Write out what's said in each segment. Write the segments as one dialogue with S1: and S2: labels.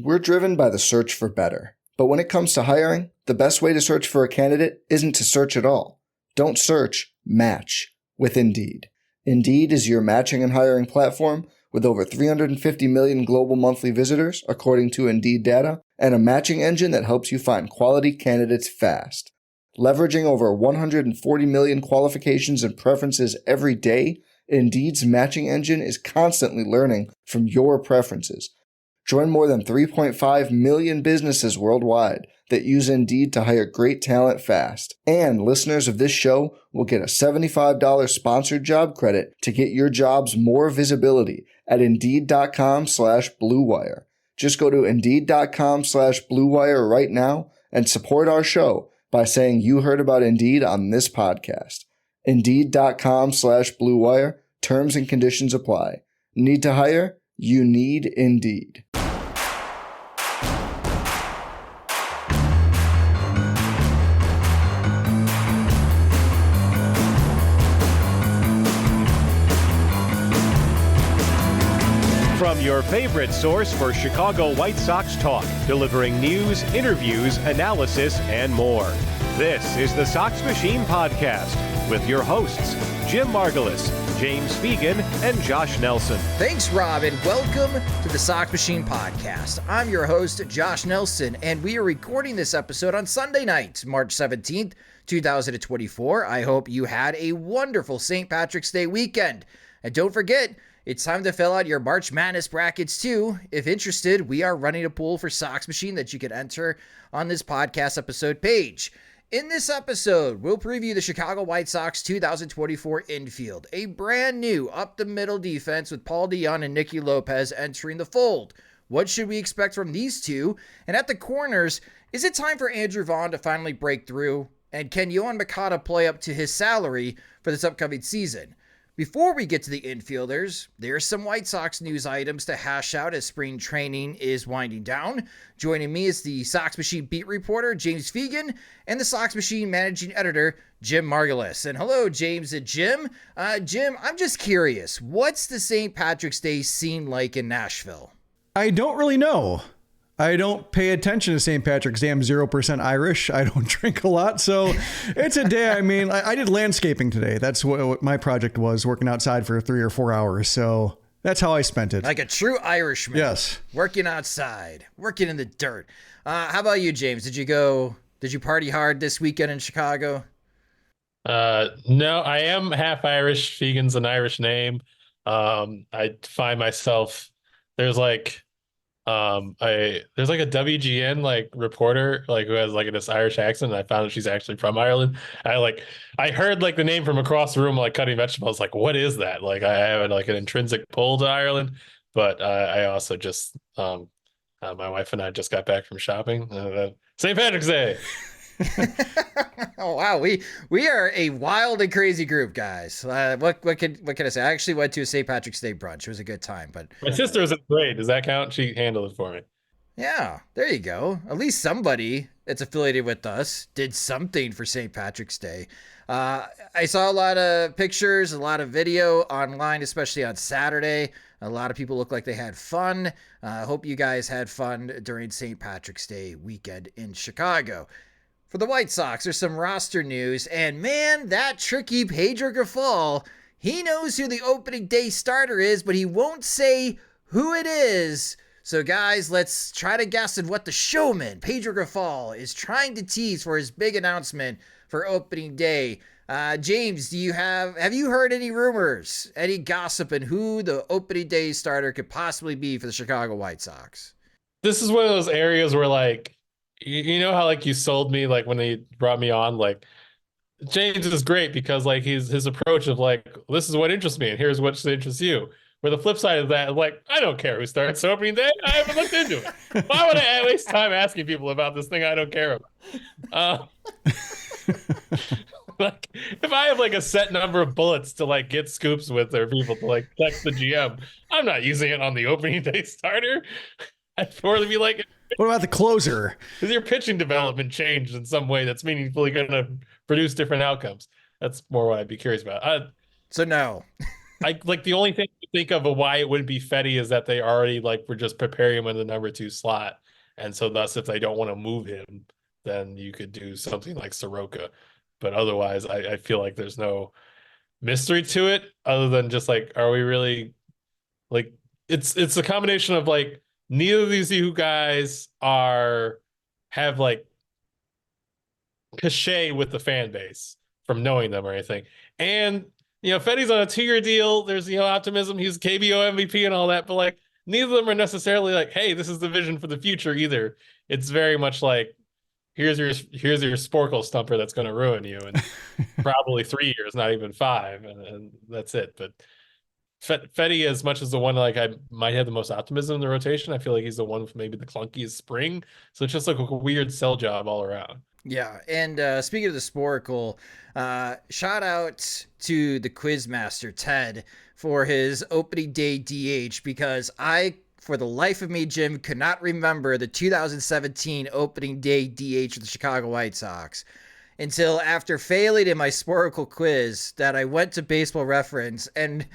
S1: We're driven by the search for better. But when it comes to hiring, the best way to search for a candidate isn't to search at all. Don't search, match with Indeed. Indeed is your matching and hiring platform with over 350 million global monthly visitors, according to Indeed data, and a matching engine that helps you find quality candidates fast. Leveraging over 140 million qualifications and preferences every day, Indeed's matching engine is constantly learning from your preferences. Join more than 3.5 million businesses worldwide that use Indeed to hire great talent fast. And listeners of this show will get a $75 sponsored job credit to get your jobs more visibility at Indeed.com/Blue Wire. Just go to Indeed.com/Blue Wire right now and support our show by saying you heard about Indeed on this podcast. Indeed.com/Blue Wire. Terms and conditions apply. Need to hire? You need Indeed.
S2: From your favorite source for Chicago White Sox talk, delivering news, interviews, analysis, and more. This is the Sox Machine Podcast with your hosts, Jim Margulis, James Fegan, and Josh Nelson.
S3: Thanks, Rob, and welcome to the Sox Machine Podcast. I'm your host, Josh Nelson, and we are recording this episode on Sunday night, March 17th, 2024. I hope you had a wonderful St. Patrick's Day weekend. And don't forget, it's time to fill out your March Madness brackets too. If interested, we are running a pool for Sox Machine that you can enter on this podcast episode page. In this episode, we'll preview the Chicago White Sox 2024 infield, a brand new up-the-middle defense with Paul DeJong and Nicky Lopez entering the fold. What should we expect from these two? And at the corners, is it time for Andrew Vaughn to finally break through? And can Yoan Moncada play up to his salary for this upcoming season? Before we get to the infielders, there's some White Sox news items to hash out as spring training is winding down. Joining me is the Sox Machine beat reporter, James Fegan, and the Sox Machine managing editor, Jim Margulis. And hello, James and Jim. Jim, I'm just curious, what's the St. Patrick's Day scene like in Nashville?
S4: I don't really know. I don't pay attention to St. Patrick's Day. I'm 0% Irish. I don't drink a lot. So it's a day. I mean, I did landscaping today. That's what my project was, working outside for 3 or 4 hours. So that's how I spent it.
S3: Like a true Irishman.
S4: Yes.
S3: Working outside, working in the dirt. How about you, James? Did you party hard this weekend in Chicago?
S5: No, I am half Irish. Fegan's an Irish name. I find myself, there's like a WGN like reporter like who has like this Irish accent, and I found out she's actually from Ireland. I heard like the name from across the room, like cutting vegetables. Like, what is that? Like, I have like an intrinsic pull to Ireland, but I also just my wife and I just got back from shopping. St. Patrick's Day.
S3: Oh wow, we are a wild and crazy group, guys. What can I say? I actually went to a St. Patrick's Day brunch. It was a good time. But
S5: my sister was in grade. Does that count? She handled it for me.
S3: Yeah, there you go. At least somebody that's affiliated with us did something for St. Patrick's Day. I saw a lot of pictures, a lot of video online, especially on Saturday. A lot of people look like they had fun. I hope you guys had fun during St. Patrick's Day weekend in Chicago. For the White Sox, there's some roster news, and man, that tricky Pedro Grifol, he knows who the opening day starter is, but he won't say who it is. So guys, let's try to guess at what the showman, Pedro Grifol, is trying to tease for his big announcement for opening day. James, have you heard any rumors, any gossip on who the opening day starter could possibly be for the Chicago White Sox?
S5: This is one of those areas where like, you know how like you sold me like when they brought me on, like James is great because like his approach of like, this is what interests me and here's what interests you. Where the flip side of that, like, I don't care who starts opening day. I haven't looked into it. Why would I waste time asking people about this thing I don't care about? Like, if I have like a set number of bullets to like get scoops with or people to like text the GM, I'm not using it on the opening day starter. I'd probably be like,
S4: what about the closer?
S5: Has your pitching development changed in some way that's meaningfully going to produce different outcomes? That's more what I'd be curious about.
S3: So no.
S5: I like the only thing to think of why it wouldn't be Fetty is that they already like were just preparing him in the number 2 slot. And so thus if they don't want to move him, then you could do something like Soroka. But otherwise, I feel like there's no mystery to it other than just like, are we really like it's a combination of like neither of these two guys have like cachet with the fan base from knowing them or anything. And Fetty's on a 2-year deal. There's optimism. He's KBO MVP and all that, but like neither of them are necessarily like, hey, this is the vision for the future either. It's very much like here's your Sporkle stumper that's going to ruin you in probably 3 years, not even 5, and that's it. But Fetty, as much as the one like I might have the most optimism in the rotation, I feel like he's the one with maybe the clunkiest spring. So it's just like a weird sell job all around.
S3: Yeah, and speaking of the Sporkle, shout out to the Quizmaster Ted for his opening day DH, because I, for the life of me, Jim, could not remember the 2017 opening day DH of the Chicago White Sox until after failing in my Sporkle quiz that I went to Baseball Reference and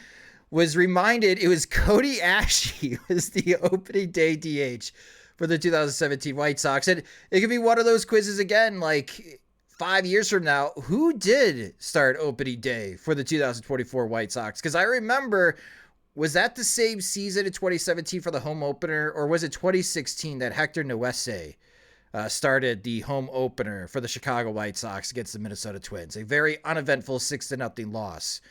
S3: was reminded it was Cody Ashe was the opening day DH for the 2017 White Sox. And it could be one of those quizzes again, like 5 years from now, who did start opening day for the 2024 White Sox? Because I remember, was that the same season in 2017 for the home opener, or was it 2016 that Hector Noese started the home opener for the Chicago White Sox against the Minnesota Twins? A very uneventful 6-0 loss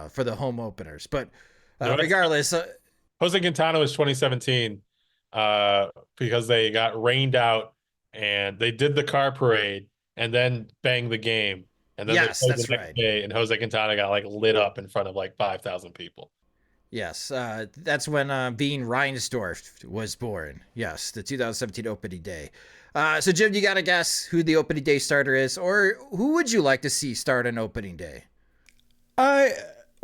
S3: for the home openers. But regardless,
S5: Jose Quintana was 2017. Because they got rained out and they did the car parade and then banged the game. And then
S3: yes, that's
S5: the next
S3: right.
S5: day, and Jose Quintana got like lit up in front of like 5,000 people.
S3: Yes, that's when Bean Reinsdorf was born. Yes, the 2017 opening day. So Jim, you got to guess who the opening day starter is, or who would you like to see start an opening day?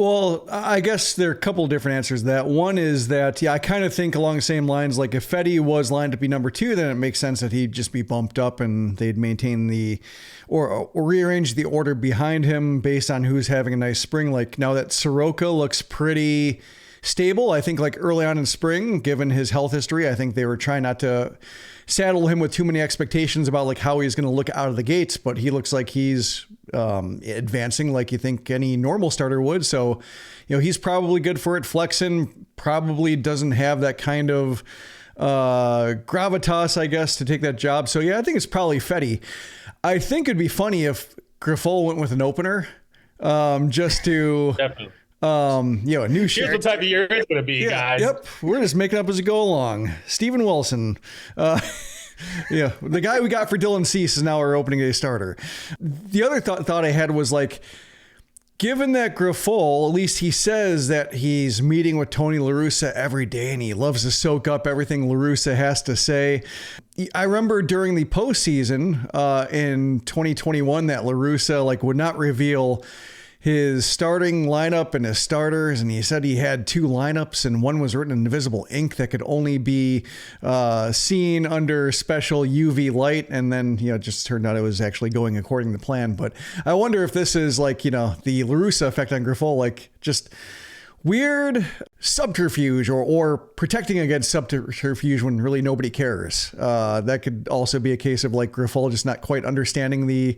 S4: Well, I guess there are a couple of different answers to that. One is that, I kind of think along the same lines, like if Fetty was lined to be number 2, then it makes sense that he'd just be bumped up and they'd maintain or rearrange the order behind him based on who's having a nice spring. Like now that Soroka looks pretty stable, I think like early on in spring, given his health history, I think they were trying not to saddle him with too many expectations about like how he's going to look out of the gates, but he looks like he's advancing like you think any normal starter would. So, he's probably good for it. Flexen probably doesn't have that kind of gravitas, I guess, to take that job. So yeah, I think it's probably Fetty. I think it'd be funny if Grifol went with an opener, just to
S5: Definitely.
S4: a new shit.
S5: Here's what type of year it's going to be, guys.
S4: Yep. We're just making up as we go along. Steven Wilson. The guy we got for Dylan Cease is now our opening day starter. The other thought I had was like, given that Grifol, at least he says that he's meeting with Tony La Russa every day and he loves to soak up everything La Russa has to say. I remember during the postseason in 2021 that La Russa like would not reveal his starting lineup and his starters, and he said he had 2 lineups and one was written in invisible ink that could only be seen under special UV light, and then it just turned out it was actually going according to plan. But I wonder if this is like the La Russa effect on Grifol, like just weird subterfuge or protecting against subterfuge when really nobody cares. That could also be a case of like Grifol just not quite understanding the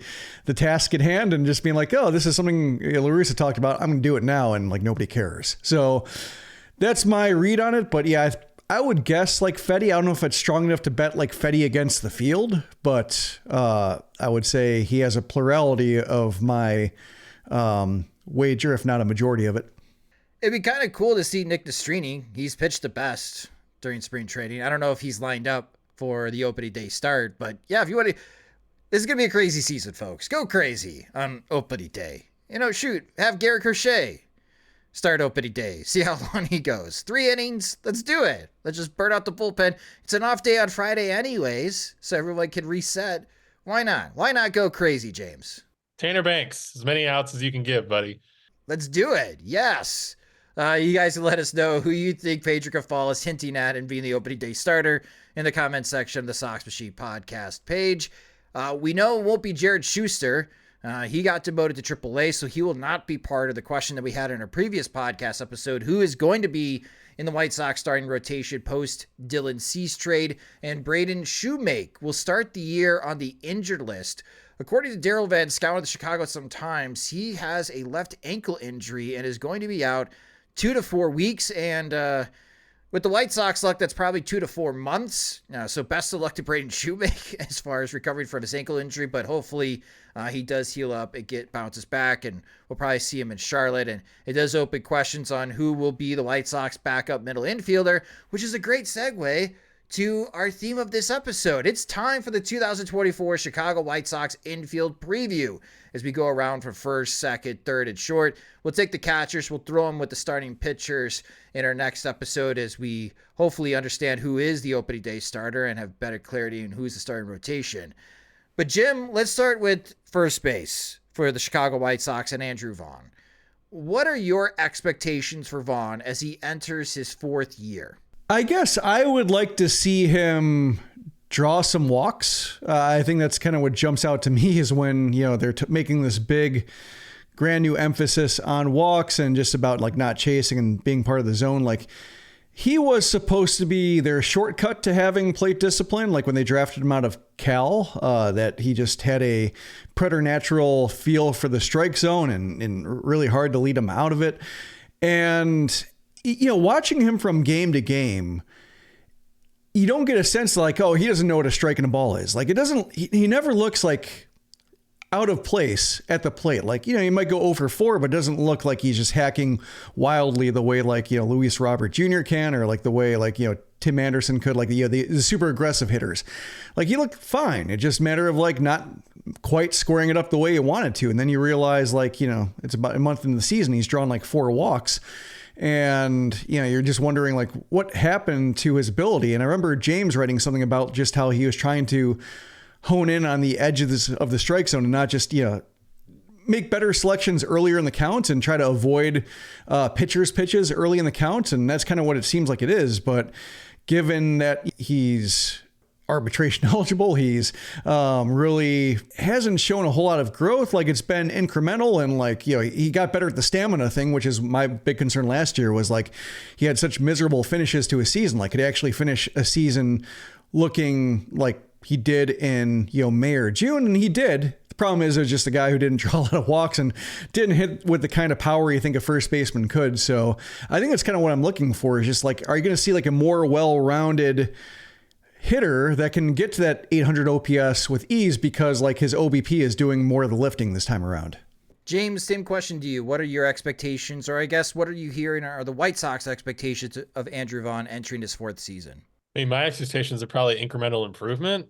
S4: task at hand and just being like, oh, this is something La Russa talked about, I'm gonna do it now, and like nobody cares. So that's my read on it. But yeah, I would guess like Fetty. I don't know if it's strong enough to bet like Fetty against the field, but I would say he has a plurality of my wager, if not a majority of it.
S3: It'd be kind of cool to see Nick Nastrini. He's pitched the best during spring training. I don't know if he's lined up for the opening day start, but yeah, if you want to, this is going to be a crazy season, folks. Go crazy on opening day. Shoot, have Garrett Crochet start opening day. See how long he goes. 3 innings. Let's do it. Let's just burn out the bullpen. It's an off day on Friday anyways, so everyone can reset. Why not? Why not go crazy, James?
S5: Tanner Banks, as many outs as you can give, buddy.
S3: Let's do it. Yes. You guys can let us know who you think Pedro Grifol is hinting at and being the opening day starter in the comment section of the Sox Machine podcast page. We know it won't be Jared Schuster. He got demoted to AAA, so he will not be part of the question that we had in our previous podcast episode, who is going to be in the White Sox starting rotation post Dylan Cease trade. And Braden Shoemake will start the year on the injured list. According to Daryl Van Schouwen of the Chicago Sun-Times, he has a left ankle injury and is going to be out 2 to 4 weeks. And with the White Sox luck, that's probably 2 to 4 months. So best of luck to Braden Shoemake as far as recovering from his ankle injury, but hopefully he does heal up and bounces back, and we'll probably see him in Charlotte. And it does open questions on who will be the White Sox backup middle infielder, which is a great segue to our theme of this episode. It's time for the 2024 Chicago White Sox infield preview as we go around for first, second, third, and short. We'll take the catchers. We'll throw them with the starting pitchers in our next episode as we hopefully understand who is the opening day starter and have better clarity on who's the starting rotation. But Jim, let's start with first base for the Chicago White Sox and Andrew Vaughn. What are your expectations for Vaughn as he enters his fourth year?
S4: I guess I would like to see him draw some walks. I think that's kind of what jumps out to me is when, they're making this big brand new emphasis on walks and just about like not chasing and being part of the zone. Like he was supposed to be their shortcut to having plate discipline. Like when they drafted him out of Cal, that he just had a preternatural feel for the strike zone and really hard to lead him out of it. And watching him from game to game, you don't get a sense like, oh, he doesn't know what a strike and a ball is. Like he never looks like out of place at the plate. Like, he might go 0 for 4, but it doesn't look like he's just hacking wildly the way like, Luis Robert Jr. can, or like the way like, Tim Anderson could, like the super aggressive hitters. Like he looked fine. It's just a matter of like not quite squaring it up the way he wanted to. And then you realize like, it's about a month into the season, he's drawn like 4 walks. And, you're just wondering like what happened to his ability. And I remember James writing something about just how he was trying to hone in on the edge of the strike zone and not just, make better selections earlier in the count and try to avoid pitchers' pitches early in the count. And that's kind of what it seems like it is. But given that he's arbitration eligible, he's really hasn't shown a whole lot of growth. Like it's been incremental, and like, he got better at the stamina thing, which is my big concern last year, was like he had such miserable finishes to his season. Like could he actually finish a season looking like he did in May or June? And he did. The problem is, it was just a guy who didn't draw a lot of walks and didn't hit with the kind of power you think a first baseman could. So I think that's kind of what I'm looking for, is just like, are you going to see like a more well-rounded hitter that can get to that 800 OPS with ease, because like his OBP is doing more of the lifting this time around?
S3: James, same question to you. What are your expectations, or I guess what are you hearing are the White Sox expectations of Andrew Vaughn entering his fourth season?
S5: I mean, my expectations are probably incremental improvement,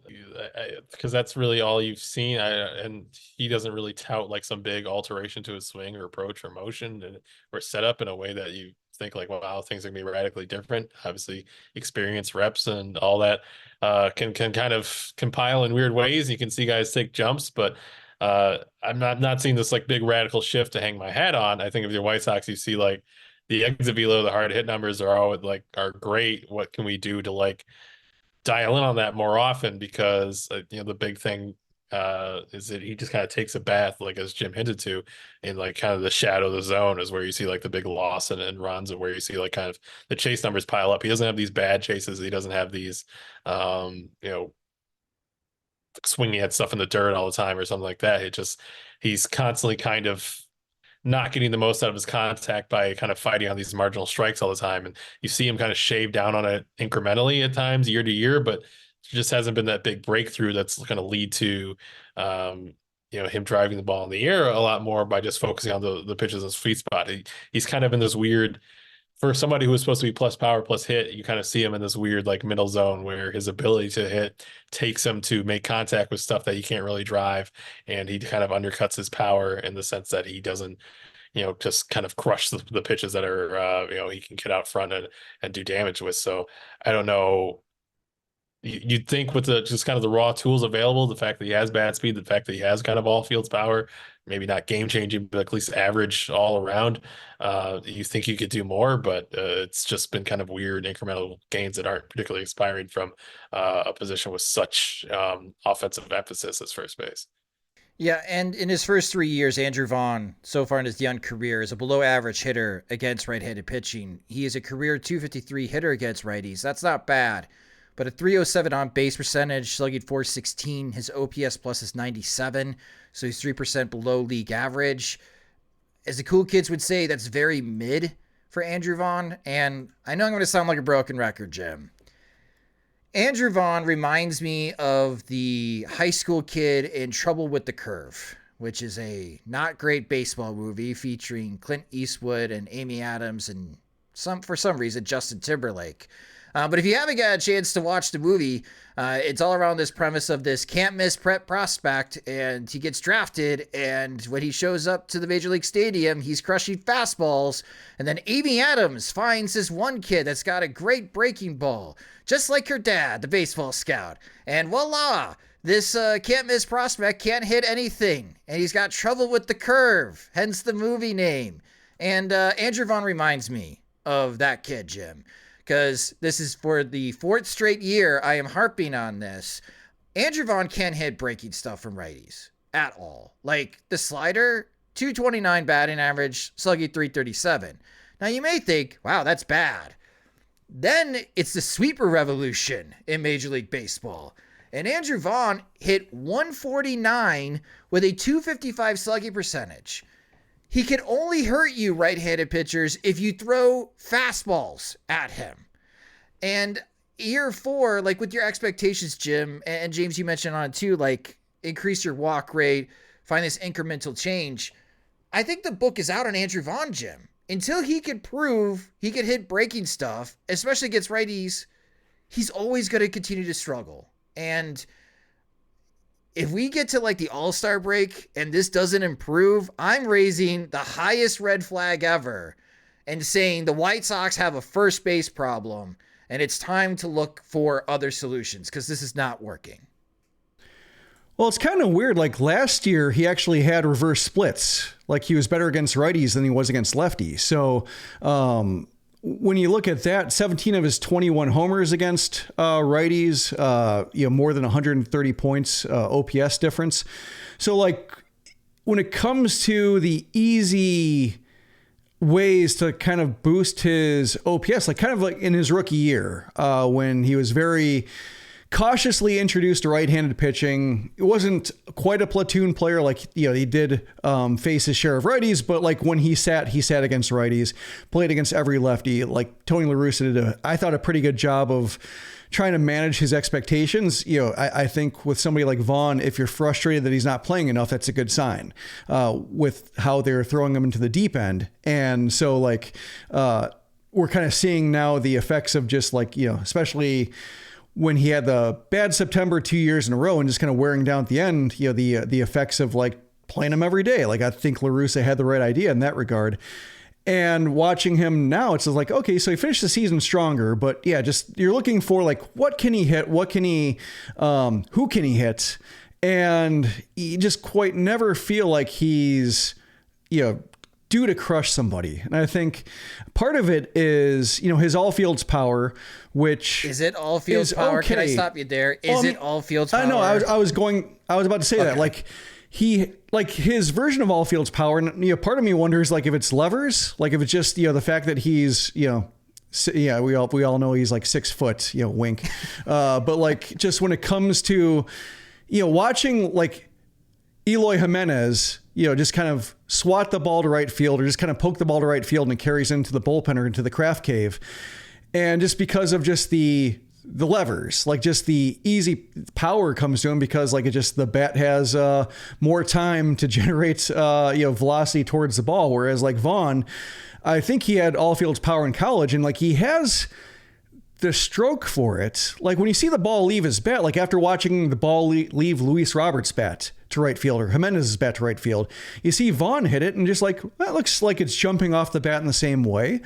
S5: because that's really all you've seen. And he doesn't really tout like some big alteration to his swing or approach or motion or setup in a way that you think like, wow, things are gonna be radically different. Obviously, experience, reps, and all that can kind of compile in weird ways. You can see guys take jumps, but I'm not seeing this like big radical shift to hang my hat on. I think if you're White Sox, you see like the exit velo, the hard hit numbers are great. What can we do to like dial in on that more often? Because the big thing is that he just kind of takes a bath, like as Jim hinted to, in like kind of the shadow of the zone is where you see like the big loss and runs, and where you see like kind of the chase numbers pile up. He doesn't have these bad chases. He doesn't have these, swinging at stuff in the dirt all the time or something like that. He's constantly kind of not getting the most out of his contact by kind of fighting on these marginal strikes all the time. And you see him kind of shave down on it incrementally at times year to year, but just hasn't been that big breakthrough that's going to lead to, him driving the ball in the air a lot more by just focusing on the pitches and sweet spot. He's kind of in this weird, for somebody who was supposed to be plus power, plus hit, you kind of see him in this weird like middle zone where his ability to hit takes him to make contact with stuff that he can't really drive. And he kind of undercuts his power in the sense that he doesn't, just kind of crush the pitches that are, he can get out front and do damage with. So I don't know. You'd think with just kind of the raw tools available, the fact that he has bat speed, the fact that he has kind of all fields power, maybe not game changing, but at least average all around, you think you could do more, but it's just been kind of weird incremental gains that aren't particularly inspiring from a position with such offensive emphasis as first base.
S3: Yeah, and in his first 3 years, Andrew Vaughn, so far in his young career, is a below-average hitter against right-handed pitching. He is a career .253 hitter against righties. That's not bad. But a .307 on-base percentage, slugging .416. His OPS plus is 97, so he's 3% below league average. As the cool kids would say, that's very mid for Andrew Vaughn. And I know I'm going to sound like a broken record, Jim. Andrew Vaughn reminds me of the high school kid in Trouble with the Curve, which is a not great baseball movie featuring Clint Eastwood and Amy Adams and for some reason Justin Timberlake. But if you haven't got a chance to watch the movie, it's all around this premise of this can't-miss prep prospect, and he gets drafted, and when he shows up to the Major League Stadium, he's crushing fastballs, and then Amy Adams finds this one kid that's got a great breaking ball, just like her dad, the baseball scout, and voila! This can't-miss prospect can't hit anything, and he's got trouble with the curve, hence the movie name. And Andrew Vaughn reminds me of that kid, Jim. Because this is for the 4th straight year I am harping on this. Andrew Vaughn can't hit breaking stuff from righties at all. Like the slider, .229 batting average, slugging .337. Now you may think, wow, that's bad. Then it's the sweeper revolution in Major League Baseball. And Andrew Vaughn hit .149 with a .255 slugging percentage. He can only hurt you right-handed pitchers if you throw fastballs at him. And year 4, like with your expectations, Jim, and James, you mentioned on it too, like increase your walk rate, find this incremental change. I think the book is out on Andrew Vaughn, Jim. Until he can prove he can hit breaking stuff, especially against righties, he's always going to continue to struggle. And if we get to like the All-Star break and this doesn't improve, I'm raising the highest red flag ever and saying the White Sox have a first base problem and it's time to look for other solutions because this is not working.
S4: Well, it's kind of weird. Like last year, he actually had reverse splits. Like he was better against righties than he was against lefties. So, when you look at that, 17 of his 21 homers against righties, more than 130 points OPS difference. So like when it comes to the easy ways to kind of boost his OPS, like kind of like in his rookie year, when he was very cautiously introduced to right-handed pitching. It wasn't quite a platoon player. Like, he did face his share of righties, but like when he sat against righties, played against every lefty. Like Tony La Russa did I thought a pretty good job of trying to manage his expectations. I think with somebody like Vaughn, if you're frustrated that he's not playing enough, that's a good sign with how they're throwing him into the deep end. And so like, we're kind of seeing now the effects of just like, especially when he had the bad September 2 years in a row and just kind of wearing down at the end, the effects of like playing him every day. Like I think La Russa had the right idea in that regard. And watching him now, it's like, okay, so he finished the season stronger, but yeah, just you're looking for like, what can he hit? What can he, who can he hit? And you just quite never feel like he's, due to crush somebody. And I think part of it is, his all fields power, which
S3: is it all fields power? Okay. Can I stop you there? Is it all fields power?
S4: I know. I was about to say that. Like his version of all fields power. And part of me wonders like if it's levers, like if it's just the fact that he's we all know he's like 6 foot, wink. But like just when it comes to watching like Eloy Jimenez, just kind of swat the ball to right field or just kind of poke the ball to right field and it carries into the bullpen or into the craft cave. And just because of just the levers, like just the easy power comes to him because like the bat has more time to generate, velocity towards the ball. Whereas like Vaughn, I think he had all fields power in college and like he has the stroke for it. Like when you see the ball leave his bat, like after watching the ball leave Luis Roberts' bat to right field or Jimenez's bat to right field, you see Vaughn hit it and just like, that looks like it's jumping off the bat in the same way.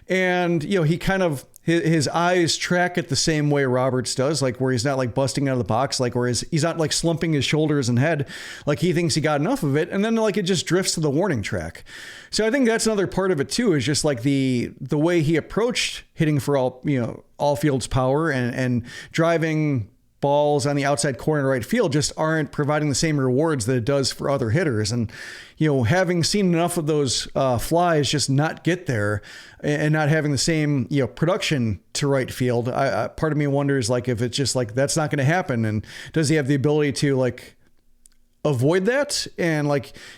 S4: And, he kind of, his eyes track it the same way Roberts does, like where he's not like busting out of the box, like where he's not like slumping his shoulders and head, like he thinks he got enough of it. And then like it just drifts to the warning track. So I think that's another part of it too, is just like the way he approached hitting for all fields power and driving balls on the outside corner right field just aren't providing the same rewards that it does for other hitters. And, having seen enough of those flies just not get there and not having the same, production to right field, part of me wonders if it's just that's not going to happen. And does he have the ability to avoid that and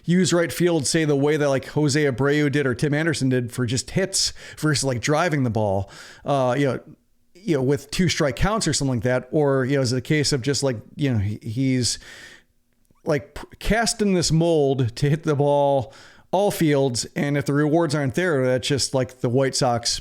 S4: use right field, say the way that Jose Abreu did or Tim Anderson did for just hits versus driving the ball, with 2 strike counts or something like that? Or, is it a case of just he's cast in this mold to hit the ball all fields. And if the rewards aren't there, that's just the White Sox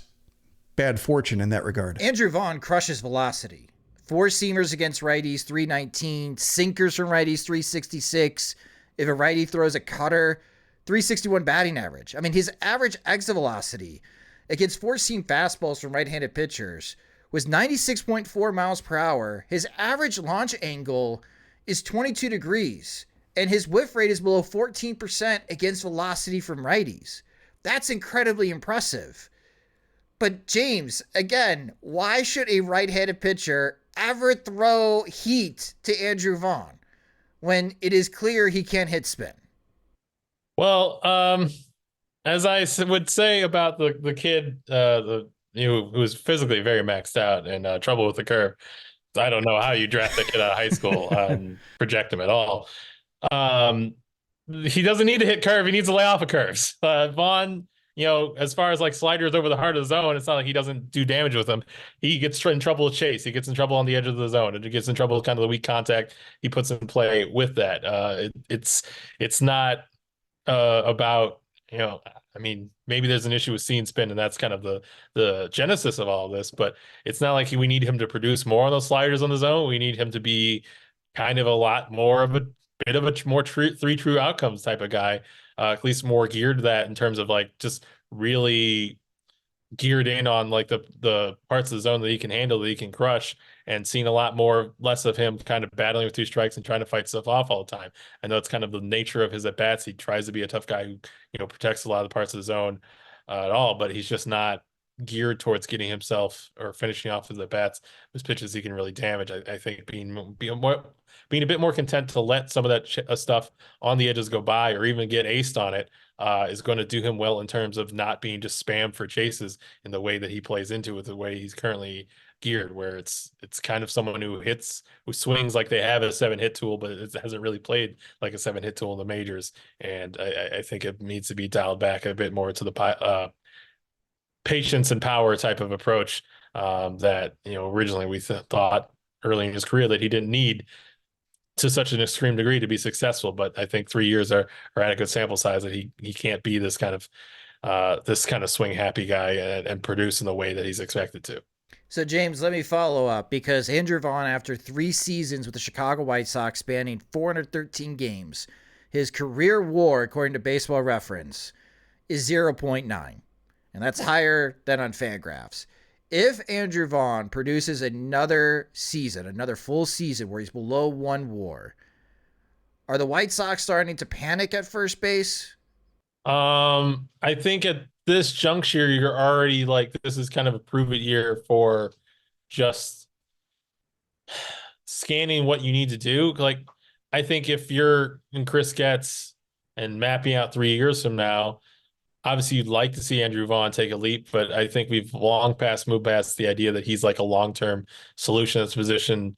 S4: bad fortune in that regard.
S3: Andrew Vaughn crushes velocity. 4 seamers against righties, 319. Sinkers from righties, 366. If a righty throws a cutter, 361 batting average. I mean, his average exit velocity against 4-seam fastballs from right-handed pitchers was 96.4 miles per hour. His average launch angle is 22 degrees, and his whiff rate is below 14% against velocity from righties. That's incredibly impressive. But James, again, why should a right-handed pitcher ever throw heat to Andrew Vaughn when it is clear he can't hit spin?
S5: Well, as I would say about the kid, who was physically very maxed out and trouble with the curve. I don't know how you draft a kid out of high school and project him at all. He doesn't need to hit curve. He needs to lay off of curves. Vaughn, as far as sliders over the heart of the zone, it's not like he doesn't do damage with them. He gets in trouble with chase. He gets in trouble on the edge of the zone. It gets in trouble with kind of the weak contact he puts in play with that. It's not about, maybe there's an issue with seeing spin, and that's kind of the genesis of all of this, but it's not like we need him to produce more on those sliders on the zone. We need him to be kind of a lot more of a bit of a more three true outcomes type of guy, at least more geared to that in terms of just really geared in on the parts of the zone that he can handle, that he can crush, and seen a lot less of him kind of battling with 2 strikes and trying to fight stuff off all the time. I know it's kind of the nature of his at bats. He tries to be a tough guy who, protects a lot of the parts of the zone at all, but he's just not geared towards getting himself or finishing off his at bats, his pitches he can really damage. I think being a bit more content to let some of that stuff on the edges go by or even get aced on it is going to do him well in terms of not being just spammed for chases in the way that he plays into it, the way he's currently geared, where it's kind of someone who swings like they have a 7-hit tool, but it hasn't really played like a 7-hit tool in the majors. And I think it needs to be dialed back a bit more to the patience and power type of approach that originally we thought early in his career that he didn't need to such an extreme degree to be successful. But I think 3 years are adequate sample size that he can't be this kind of swing happy guy and produce in the way that he's expected to.
S3: So, James, let me follow up, because Andrew Vaughn, after 3 seasons with the Chicago White Sox spanning 413 games, his career WAR, according to Baseball Reference, is 0.9. And that's higher than on Fangraphs. If Andrew Vaughn produces another full season where he's below 1 WAR, are the White Sox starting to panic at first base?
S5: I think at this juncture, you're already this is kind of a prove it year for just scanning what you need to do. I think if you're in Chris Getz and mapping out 3 years from now, obviously you'd like to see Andrew Vaughn take a leap, but I think we've moved past the idea that he's a long-term solution in this position.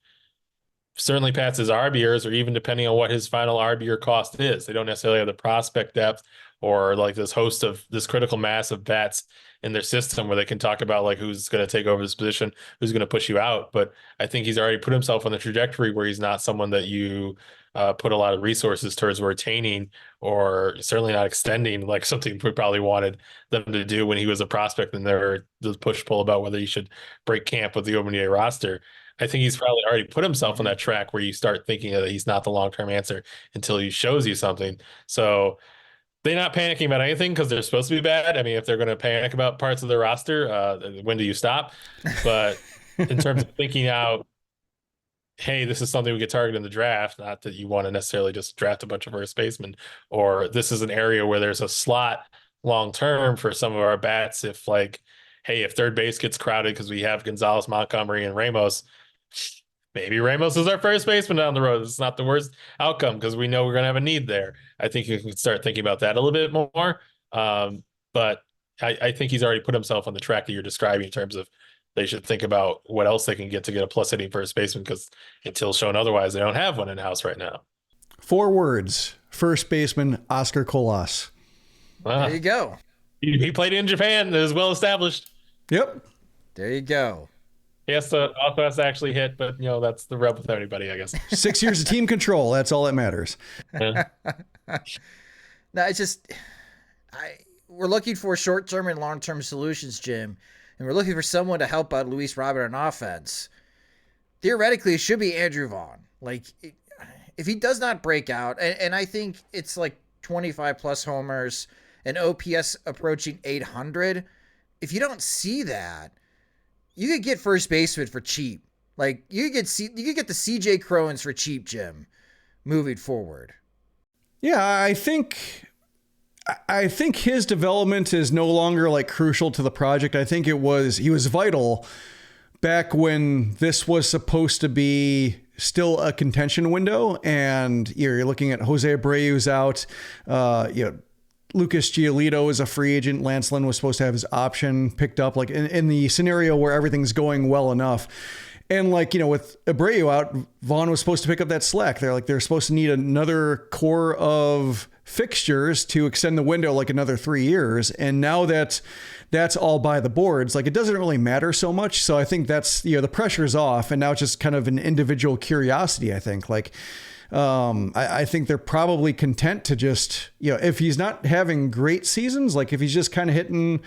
S5: Certainly past his RBers, or even depending on what his final RBer cost is. They don't necessarily have the prospect depth or this critical mass of bats in their system where they can talk about who's going to take over this position, who's going to push you out. But I think he's already put himself on the trajectory where he's not someone that you put a lot of resources towards retaining, or certainly not extending, something we probably wanted them to do when he was a prospect and there was push-pull about whether he should break camp with the opening day roster. I think he's probably already put himself on that track where you start thinking that he's not the long-term answer until he shows you something. So they're not panicking about anything because they're supposed to be bad. I mean, if they're going to panic about parts of the roster, when do you stop? But in terms of thinking out, hey, this is something we get targeted in the draft, not that you want to necessarily just draft a bunch of first basemen, or this is an area where there's a slot long-term for some of our bats. If hey, if third base gets crowded because we have Gonzalez, Montgomery, and Ramos, maybe Ramos is our first baseman down the road. It's not the worst outcome because we know we're going to have a need there. I think you can start thinking about that a little bit more. But I think he's already put himself on the track that you're describing in terms of they should think about what else they can get to get a plus hitting first baseman, because until shown otherwise, they don't have one in house right now.
S4: 4 words: first baseman Oscar Colas.
S3: There you go.
S5: He played in Japan. It was well established.
S4: Yep.
S3: There you go.
S5: He also has to actually hit, but that's the rub with everybody, I guess.
S4: 6 years of team control. That's all that matters.
S5: Yeah.
S3: No, it's just we're looking for short-term and long-term solutions, Jim, and we're looking for someone to help out Luis Robert on offense. Theoretically, it should be Andrew Vaughn. Like, if he does not break out, and I think it's like 25-plus homers, and OPS approaching 800, if you don't see that, you could get first baseman for cheap. Like, you could get the CJ Crowens for cheap, Jim, moving forward.
S4: Yeah, I think his development is no longer like crucial to the project. I think he was vital back when this was supposed to be still a contention window, and you're looking at Jose Abreu's out, Lucas Giolito is a free agent. Lance Lynn was supposed to have his option picked up, like in the scenario where everything's going well enough. And with Abreu out, Vaughn was supposed to pick up that slack. They're supposed to need another core of fixtures to extend the window like another 3 years. And now that's all by the boards. Like, it doesn't really matter so much. So I think that's, the pressure's off, and now it's just kind of an individual curiosity, I think. I think they're probably content to just, if he's not having great seasons, like if he's just kind of hitting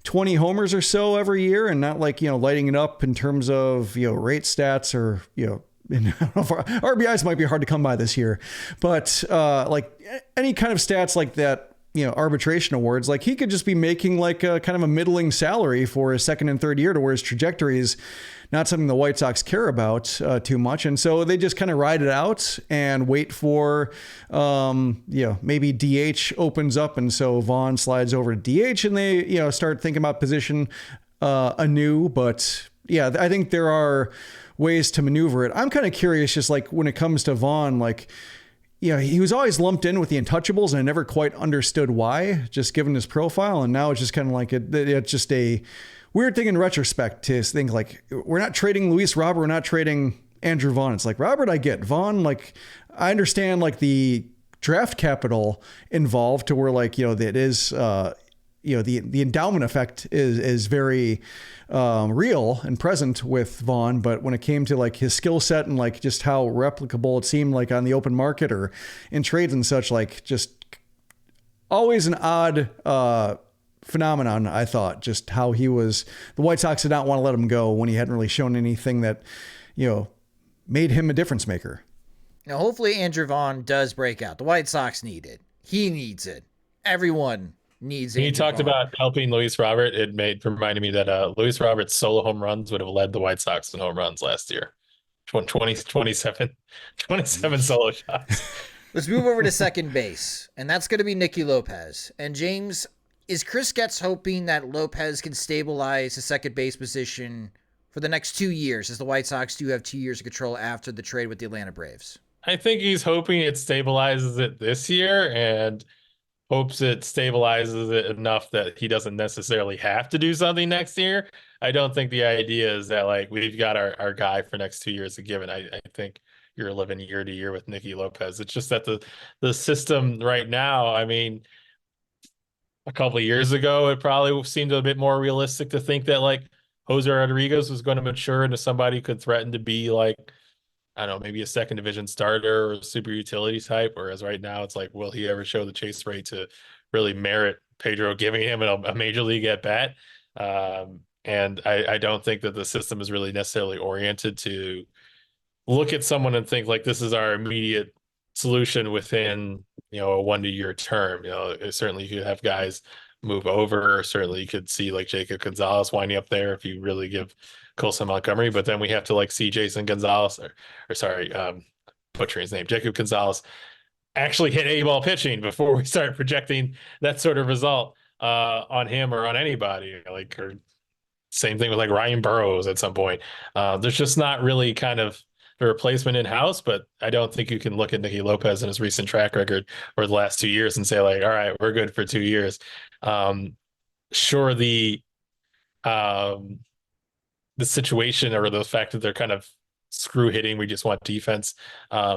S4: 20 homers or so every year and not lighting it up in terms of, rate stats or, RBIs might be hard to come by this year, but any kind of stats like that, arbitration awards, like he could just be making like a kind of a middling salary for his second and third year, to where his trajectory is not something the White Sox care about too much. And so they just kind of ride it out and wait for, maybe DH opens up. And so Vaughn slides over to DH and they, start thinking about position anew. But yeah, I think there are ways to maneuver it. I'm kind of curious, just like when it comes to Vaughn, he was always lumped in with the untouchables, and I never quite understood why, just given his profile. And now it's just kind of like it's just a weird thing in retrospect to think like, we're not trading Luis Robert, we're not trading Andrew Vaughn. It's like, Robert, I get. Vaughn, I understand the draft capital involved to where that is, the endowment effect is very real and present with Vaughn. But when it came to his skill set and just how replicable it seemed on the open market or in trades and such, just always an odd phenomenon, I thought, just how the White Sox did not want to let him go when he hadn't really shown anything that, made him a difference maker.
S3: Now, hopefully Andrew Vaughn does break out. The White Sox need it. He needs it. Everyone needs it.
S5: He talked about helping Luis Robert. It reminded me that Luis Robert's solo home runs would have led the White Sox in home runs last year. 27 solo shots.
S3: Let's move over to second base, and that's going to be Nicky Lopez. And James, is Chris Getz hoping that Lopez can stabilize the second base position for the next 2 years, as the White Sox do have 2 years of control after the trade with the Atlanta Braves?
S5: I think he's hoping it stabilizes it this year and hopes it stabilizes it enough that he doesn't necessarily have to do something next year. I don't think the idea is that we've got our guy for next 2 years a given. I think you're living year to year with Nicky Lopez. It's just that the system right now, I mean, a couple of years ago, it probably seemed a bit more realistic to think that Jose Rodriguez was going to mature into somebody who could threaten to be I don't know, maybe a second division starter or a super utility type. Whereas right now it's will he ever show the chase rate to really merit Pedro giving him a major league at bat? And I don't think that the system is really necessarily oriented to look at someone and think this is our immediate solution within, a 1 2 year term. Certainly you could have guys move over. Certainly you could see Jacob Gonzalez winding up there if you really give Colson Montgomery, but then we have to see Jason Gonzalez butchering his name, Jacob Gonzalez, actually hit A-ball pitching before we start projecting that sort of result on him or on anybody. Or same thing with Ryan Burrows at some point. There's just not really kind of the replacement in house, but I don't think you can look at Nicky Lopez and his recent track record or the last 2 years and say like, all right, we're good for 2 years. Sure, the situation or the fact that they're kind of screw hitting, we just want defense,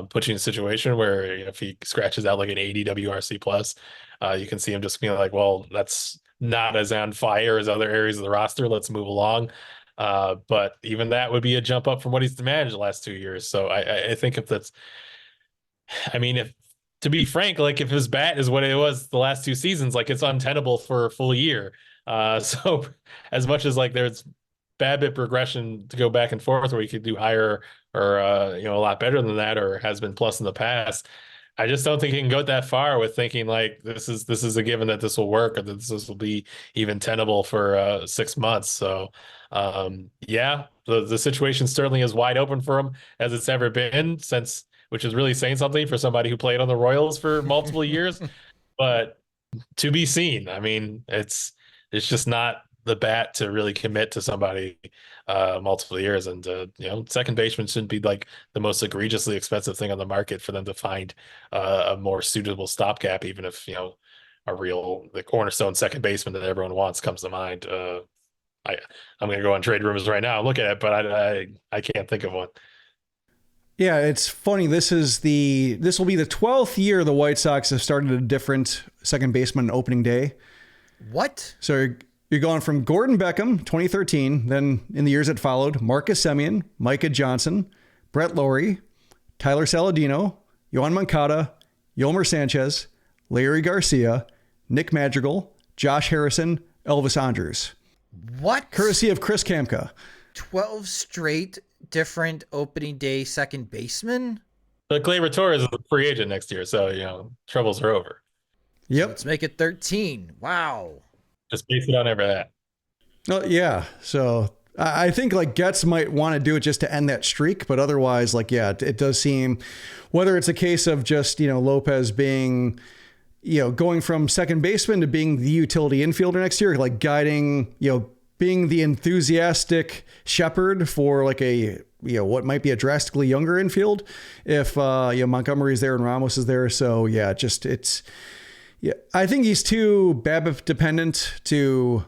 S5: puts you in a situation where if he scratches out like an 80 WRC plus, you can see him just being like, well, that's not as on fire as other areas of the roster. Let's move along. But even that would be a jump up from what he's managed the last 2 years. So I think if that's, I mean, if to be frank, like if his bat is what it was the last 2 seasons, like it's untenable for a full year. So as much as like there's BABIP progression to go back and forth where he could do higher or a lot better than that, or has been plus in the past, I just don't think he can go that far with thinking like this is a given that this will work or that this will be even tenable for 6 months. So yeah, the situation certainly is wide open for him as it's ever been since, which is really saying something for somebody who played on the Royals for multiple years. But to be seen. I mean, it's just not the bat to really commit to somebody multiple years. And second baseman shouldn't be like the most egregiously expensive thing on the market for them to find a more suitable stopgap, even if the cornerstone second baseman that everyone wants comes to mind. I'm going to go on trade rumors right now and look at it, but I can't think of one.
S4: Yeah, it's funny. This will be the 12th year the White Sox have started a different second baseman opening day.
S3: What?
S4: So you're going from Gordon Beckham, 2013, then in the years that followed, Marcus Semien, Micah Johnson, Brett Lawrie, Tyler Saladino, Yoan Moncada, Yolmer Sanchez, Larry Garcia, Nick Madrigal, Josh Harrison, Elvis Andrus.
S3: What?
S4: Courtesy of Chris Kamka.
S3: 12 straight different opening day second basemen?
S5: But Gleyber Torres is a free agent next year, so troubles are over.
S4: Yep.
S3: So let's make it 13. Wow.
S5: Just base it on every that.
S4: Oh, yeah. So I think like Getz might want to do it just to end that streak, but otherwise, it does seem, whether it's a case of just, Lopez being, going from second baseman to being the utility infielder next year, like guiding, being the enthusiastic shepherd for like a, what might be a drastically younger infield if, Montgomery's there and Ramos is there. So yeah, I think he's too BABIP dependent to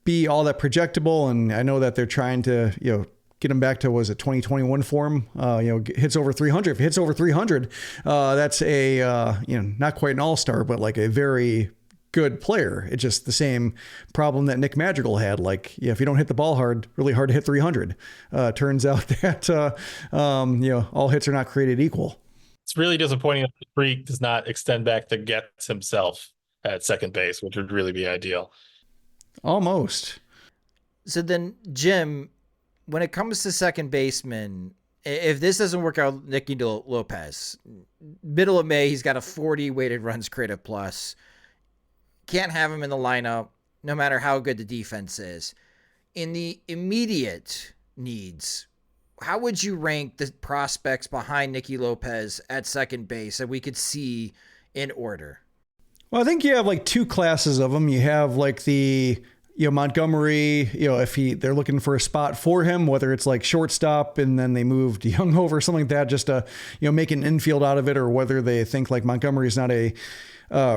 S4: be all that projectable. And I know that they're trying to, get him back to, 2021 form, hits over 300. If he hits over 300, that's a, not quite an all-star, but like a very good player. It's just the same problem that Nick Madrigal had. Like, if you don't hit the ball hard, really hard to hit 300. Turns out that, all hits are not created equal.
S5: It's really disappointing that the streak does not extend back to Getz himself at second base, which would really be ideal.
S4: Almost.
S3: So then, Jim, when it comes to second baseman, if this doesn't work out, Nicky Lopez, middle of May, he's got a 40 weighted runs created plus. Can't have him in the lineup, no matter how good the defense is. In the immediate needs, how would you rank the prospects behind Nicky Lopez at second base that we could see in order?
S4: Well, I think you have like two classes of them. You have like the, Montgomery, if they're looking for a spot for him, whether it's like shortstop and then they moved DeJong over or something like that, just to, make an infield out of it, or whether they think like Montgomery is not a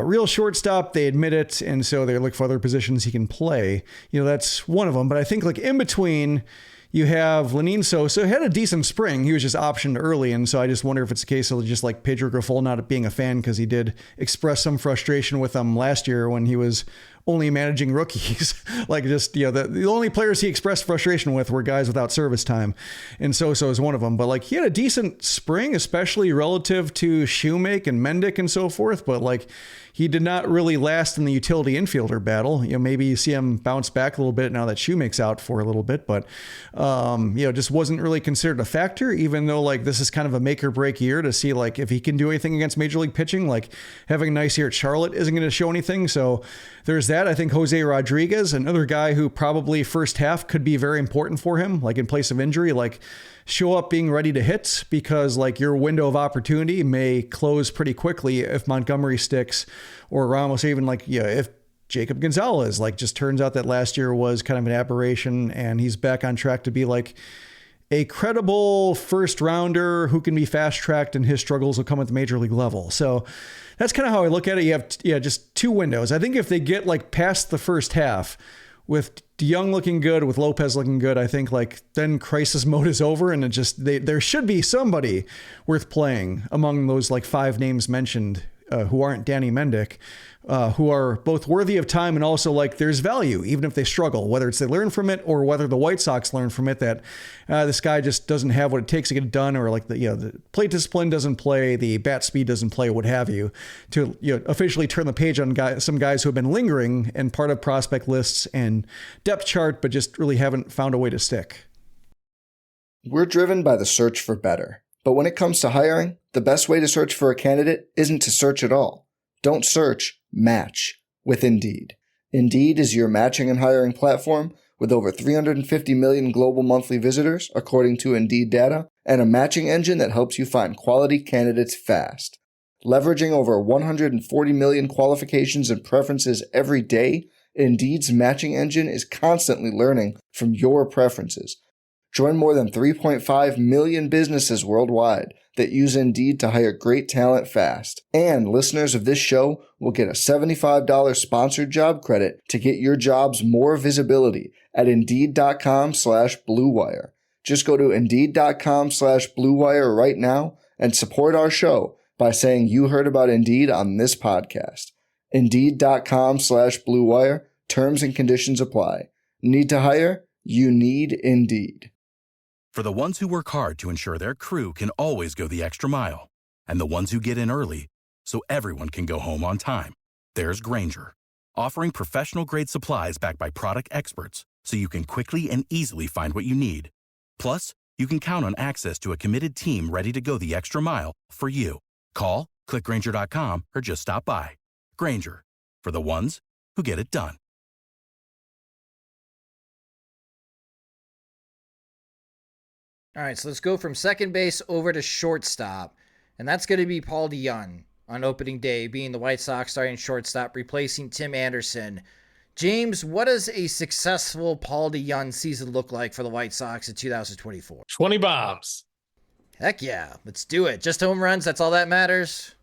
S4: real shortstop, they admit it. And so they look for other positions he can play. That's one of them. But I think like in between, you have Lenyn Sosa, had a decent spring. He was just optioned early. And so I just wonder if it's a case of just like Pedro Grifol not being a fan, because he did express some frustration with them last year when he was only managing rookies. Like just, the only players he expressed frustration with were guys without service time. And Sosa is one of them. But like he had a decent spring, especially relative to Shoemake and Mendick and so forth. But like he did not really last in the utility infielder battle. Maybe you see him bounce back a little bit now that Shoemake's out for a little bit, but just wasn't really considered a factor, even though like this is kind of a make or break year to see like if he can do anything against major league pitching. Like having a nice year at Charlotte isn't going to show anything. So there's that. I think Jose Rodriguez, another guy who probably first half could be very important for him, like in place of injury, like show up being ready to hit, because like your window of opportunity may close pretty quickly if Montgomery sticks, or Ramos, or even like, if Jacob Gonzalez, like just turns out that last year was kind of an aberration and he's back on track to be like a credible first rounder who can be fast tracked, and his struggles will come at the major league level. So that's kind of how I look at it. You have just two windows. I think if they get like past the first half with DeJong looking good, with Lopez looking good, I think like then crisis mode is over, and it just there should be somebody worth playing among those like 5 names mentioned who aren't Danny Mendick, who are both worthy of time and also like there's value, even if they struggle, whether it's they learn from it or whether the White Sox learn from it that this guy just doesn't have what it takes to get it done, or like the plate discipline doesn't play, the bat speed doesn't play, what have you, to officially turn the page on some guys who have been lingering and part of prospect lists and depth chart, but just really haven't found a way to stick.
S1: We're driven by the search for better. But when it comes to hiring, the best way to search for a candidate isn't to search at all. Don't search, match with Indeed. Indeed is your matching and hiring platform with over 350 million global monthly visitors, according to Indeed data, and a matching engine that helps you find quality candidates fast. Leveraging over 140 million qualifications and preferences every day, Indeed's matching engine is constantly learning from your preferences. Join more than 3.5 million businesses worldwide that use Indeed to hire great talent fast. And listeners of this show will get a $75 sponsored job credit to get your jobs more visibility at Indeed.com/Blue Wire. Just go to Indeed.com/Blue Wire right now and support our show by saying you heard about Indeed on this podcast. Indeed.com/Blue Wire. Terms and conditions apply. Need to hire? You need Indeed.
S6: For the ones who work hard to ensure their crew can always go the extra mile, and the ones who get in early so everyone can go home on time, there's Grainger, offering professional-grade supplies backed by product experts so you can quickly and easily find what you need. Plus, you can count on access to a committed team ready to go the extra mile for you. Call, click Grainger.com, or just stop by. Grainger, for the ones who get it done.
S3: All right, so let's go from second base over to shortstop, and that's going to be Paul DeJong on opening day, being the White Sox starting shortstop, replacing Tim Anderson. James, what does a successful Paul DeJong season look like for the White Sox in 2024?
S5: 20 bombs.
S3: Heck yeah, let's do it. Just home runs, that's all that matters?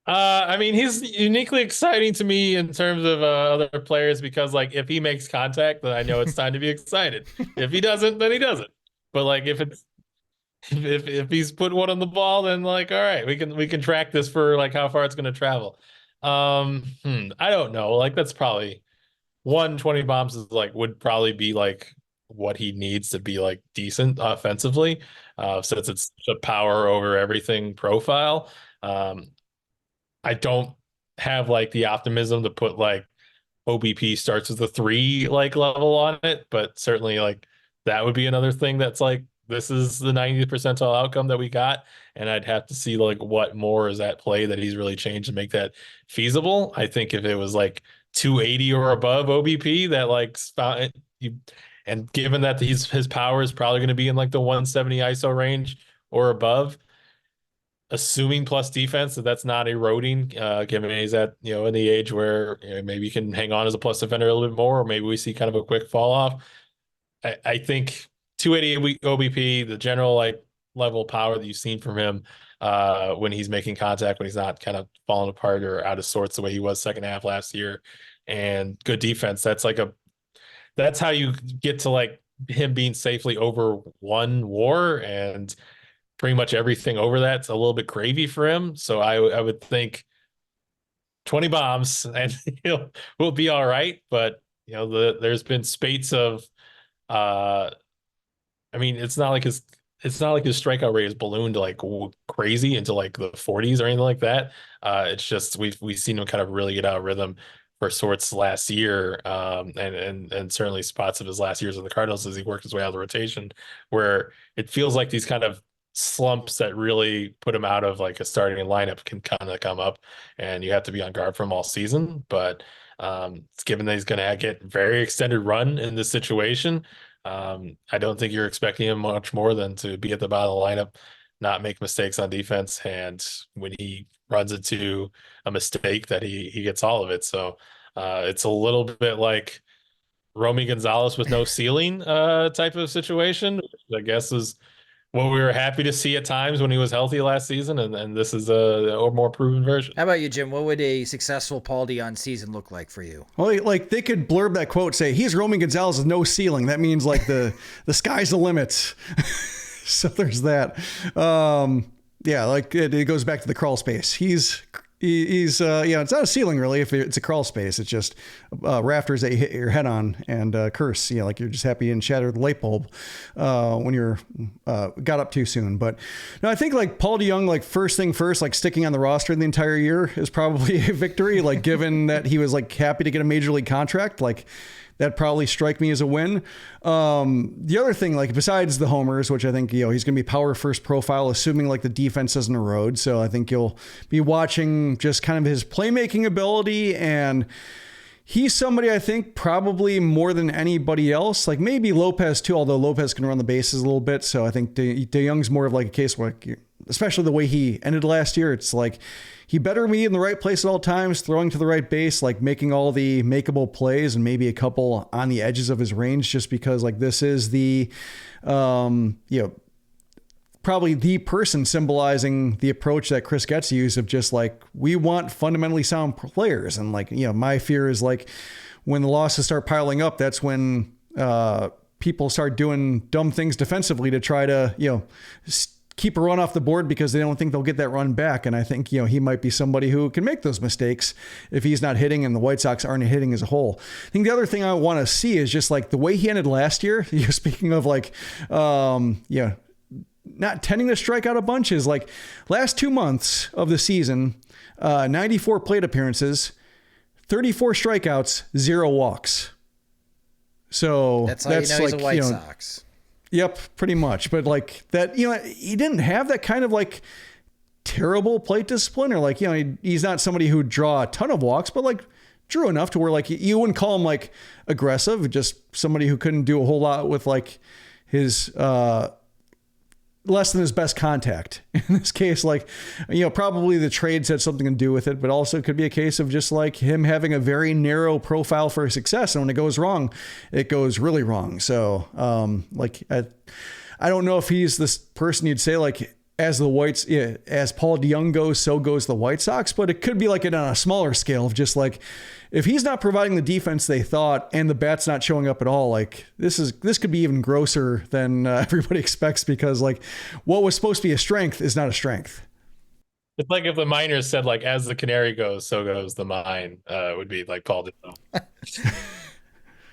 S5: I mean, he's uniquely exciting to me in terms of other players because, like, if he makes contact, then I know it's time to be excited. If he doesn't, then he doesn't. But like if he's put one on the ball, then like, all right, we can track this for like how far it's going to travel. I don't know. Like that's probably 120 bombs is like would probably be like what he needs to be like decent offensively. Since it's a power over everything profile. I don't have like the optimism to put like OBP starts with a 3 like level on it, but certainly like that would be another thing that's like, this is the 90th percentile outcome that we got. And I'd have to see like what more is at play that he's really changed to make that feasible. I think if it was like 280 or above OBP that like and given that his power is probably going to be in like the 170 ISO range or above, assuming plus defense that's not eroding, given he's at, in the age where maybe you can hang on as a plus defender a little bit more, or maybe we see kind of a quick fall off. I think 280 OBP, the general like level of power that you've seen from him when he's making contact, when he's not kind of falling apart or out of sorts the way he was second half last year, and good defense. That's how you get to like him being safely over 1 WAR, and pretty much everything over that's a little bit gravy for him. So I would think 20 bombs and we'll be all right. But there's been spates of I mean, it's not like his strikeout rate is ballooned to like crazy into like the 40s or anything like that. It's just we've seen him kind of really get out of rhythm for sorts last year, and certainly spots of his last years in the Cardinals as he worked his way out of the rotation, where it feels like these kind of slumps that really put him out of like a starting lineup can kind of come up, and you have to be on guard for him all season. But it's given that he's going to get very extended run in this situation. I don't think you're expecting him much more than to be at the bottom of the lineup, not make mistakes on defense, and when he runs into a mistake that he gets all of it. So it's a little bit like Romy Gonzalez with no ceiling type of situation, which I guess is what we were happy to see at times when he was healthy last season, and this is a more proven version.
S3: How about you, Jim? What would a successful Paul DeJong season look like for you?
S4: Well, like they could blurb that quote, say he's Romy Gonzalez with no ceiling. That means like the sky's the limit. So there's that. Yeah, like it goes back to the crawl space. He's it's not a ceiling really if it's a crawl space. It's just rafters that you hit your head on and curse. Like you're just happy and shatter the light bulb when you're got up too soon. But no, I think like Paul DeJong, like first thing first, like sticking on the roster the entire year is probably a victory. Like given that he was like happy to get a major league contract, like that'd probably strike me as a win. The other thing, like besides the homers, which I think, he's going to be power first profile, assuming like the defense doesn't erode. So I think you'll be watching just kind of his playmaking ability. And he's somebody I think probably more than anybody else, like maybe Lopez too, although Lopez can run the bases a little bit. So I think DeJong's more of like a case where, especially the way he ended last year, it's like, he better be in the right place at all times, throwing to the right base, like making all the makeable plays and maybe a couple on the edges of his range, just because like this is the, probably the person symbolizing the approach that Chris Getz used of just like, we want fundamentally sound players. And like, my fear is like when the losses start piling up, that's when people start doing dumb things defensively to try to, keep a run off the board because they don't think they'll get that run back. And I think, he might be somebody who can make those mistakes if he's not hitting and the White Sox aren't hitting as a whole. I think the other thing I want to see is just like the way he ended last year. Speaking of like, not tending to strike out a bunch, is like last 2 months of the season, 94 plate appearances, 34 strikeouts, 0 walks. So
S3: that's how he's a White Sox.
S4: Yep, pretty much. But like that, he didn't have that kind of like terrible plate discipline, or like, he's not somebody who'd draw a ton of walks, but like drew enough to where like you wouldn't call him like aggressive, just somebody who couldn't do a whole lot with like his less than his best contact. In this case, like, probably the trades had something to do with it, but also it could be a case of just like him having a very narrow profile for success. And when it goes wrong, it goes really wrong. So, I don't know if he's this person you'd say like, as Paul DeJong goes, so goes the White Sox, but it could be like on a smaller scale of just like, if he's not providing the defense they thought and the bat's not showing up at all, like this could be even grosser than everybody expects, because like what was supposed to be a strength is not a strength.
S5: It's like if the miners said like, as the canary goes, so goes the mine, would be like Paul DeJong.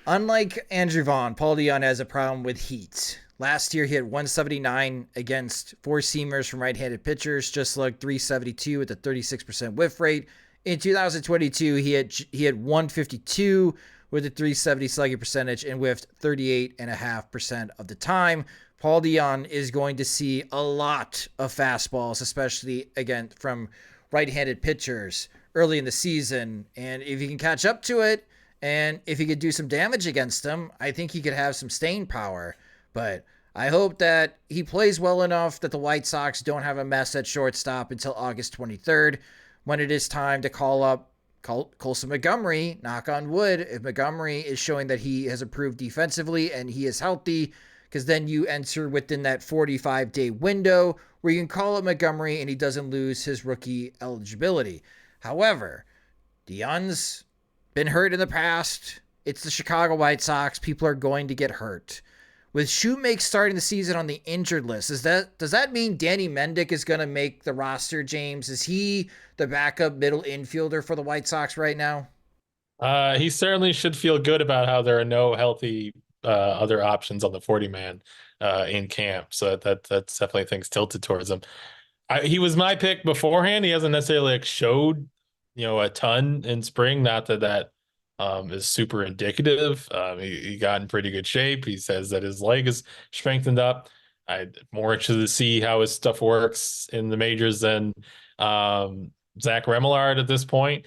S3: Unlike Andrew Vaughn, Paul DeJong has a problem with heat. Last year, he had 179 against four-seamers from right-handed pitchers, just like 372 with a 36% whiff rate. In 2022, he had 152 with a 370 slugging percentage and whiffed 38.5% of the time. Paul DeJong is going to see a lot of fastballs, especially, again, from right-handed pitchers early in the season. And if he can catch up to it, and if he could do some damage against them, I think he could have some staying power. But I hope that he plays well enough that the White Sox don't have a mess at shortstop until August 23rd, when it is time to call up Colson Montgomery. Knock on wood, if Montgomery is showing that he has improved defensively and he is healthy, because then you enter within that 45-day window where you can call up Montgomery and he doesn't lose his rookie eligibility. However, DeJong's been hurt in the past. It's the Chicago White Sox. People are going to get hurt. With Shoemake starting the season on the injured list, does that mean Danny Mendick is going to make the roster, James? Is he the backup middle infielder for the White Sox right now?
S5: He certainly should feel good about how there are no healthy other options on the 40-man in camp. So that's definitely things tilted towards him. He was my pick beforehand. He hasn't necessarily like showed, a ton in spring. Not that is super indicative. He got in pretty good shape. He says that his leg is strengthened up. I'm more interested to see how his stuff works in the majors than Zach Remillard at this point.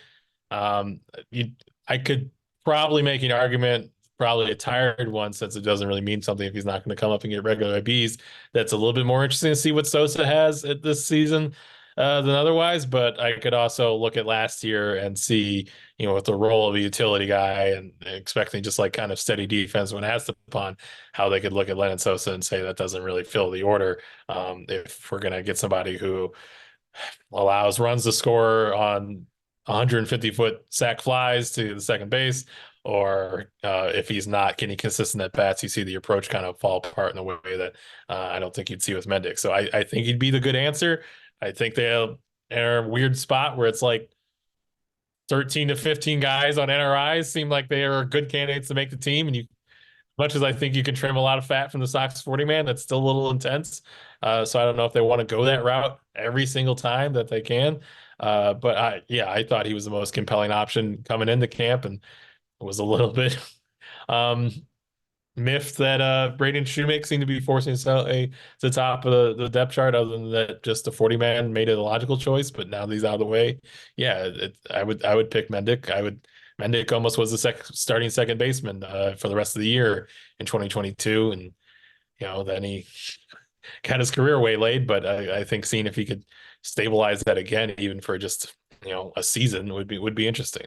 S5: I could probably make an argument, probably a tired one, since it doesn't really mean something if he's not going to come up and get regular IBs. That's a little bit more interesting to see what Sosa has at this season. than otherwise. But I could also look at last year and see, with the role of a utility guy and expecting just like kind of steady defense when asked upon, how they could look at Lennon Sosa and say that doesn't really fill the order. If we're going to get somebody who allows runs to score on 150-foot sac flies to the second base, or if he's not getting consistent at bats, you see the approach kind of fall apart in the way that I don't think you'd see with Mendick. So I think he'd be the good answer. I think they're in a weird spot where it's like 13 to 15 guys on NRIs seem like they are good candidates to make the team. And much as I think you can trim a lot of fat from the Sox 40 man, that's still a little intense. So I don't know if they want to go that route every single time that they can. But I thought he was the most compelling option coming into camp, and was a little bit miffed that Braden Shoemaker seemed to be forcing himself to the top of the depth chart. Other than that, just the 40 man made it a logical choice. But now that he's out of the way, I would pick Mendick. Mendick almost was the starting second baseman for the rest of the year in 2022, and then he got his career waylaid. But I think seeing if he could stabilize that again, even for just a season, would be interesting.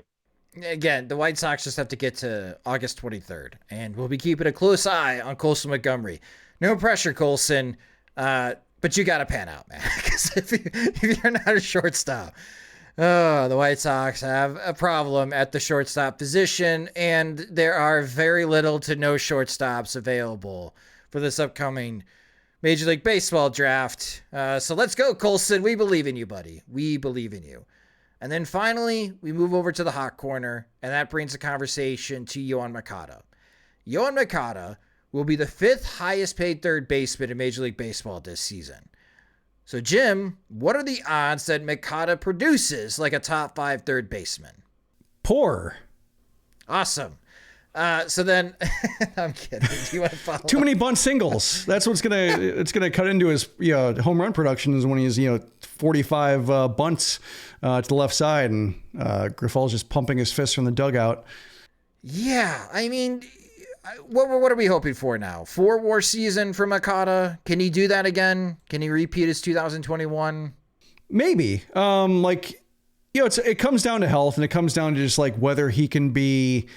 S3: Again, the White Sox just have to get to August 23rd, and we'll be keeping a close eye on Colson Montgomery. No pressure, Colson, but you got to pan out, man, because if you're not a shortstop, the White Sox have a problem at the shortstop position, and there are very little to no shortstops available for this upcoming Major League Baseball draft. So let's go, Colson. We believe in you, buddy. We believe in you. And then finally, we move over to the hot corner, and that brings the conversation to Yoan Moncada. Yoan Moncada will be the 5th highest paid third baseman in Major League Baseball this season. So, Jim, what are the odds that Moncada produces like a top 5 third baseman?
S4: Poor.
S3: Awesome. So then, I'm kidding. Do you want to follow?
S4: Too many bunt singles. That's what's gonna cut into his home run production, is when he's 45 bunts to the left side, and Grifol's just pumping his fist from the dugout.
S3: Yeah, I mean, what are we hoping for now? 4 WAR season for Moncada? Can he do that again? Can he repeat his 2021?
S4: Maybe. It comes down to health, and it comes down to just like whether he can be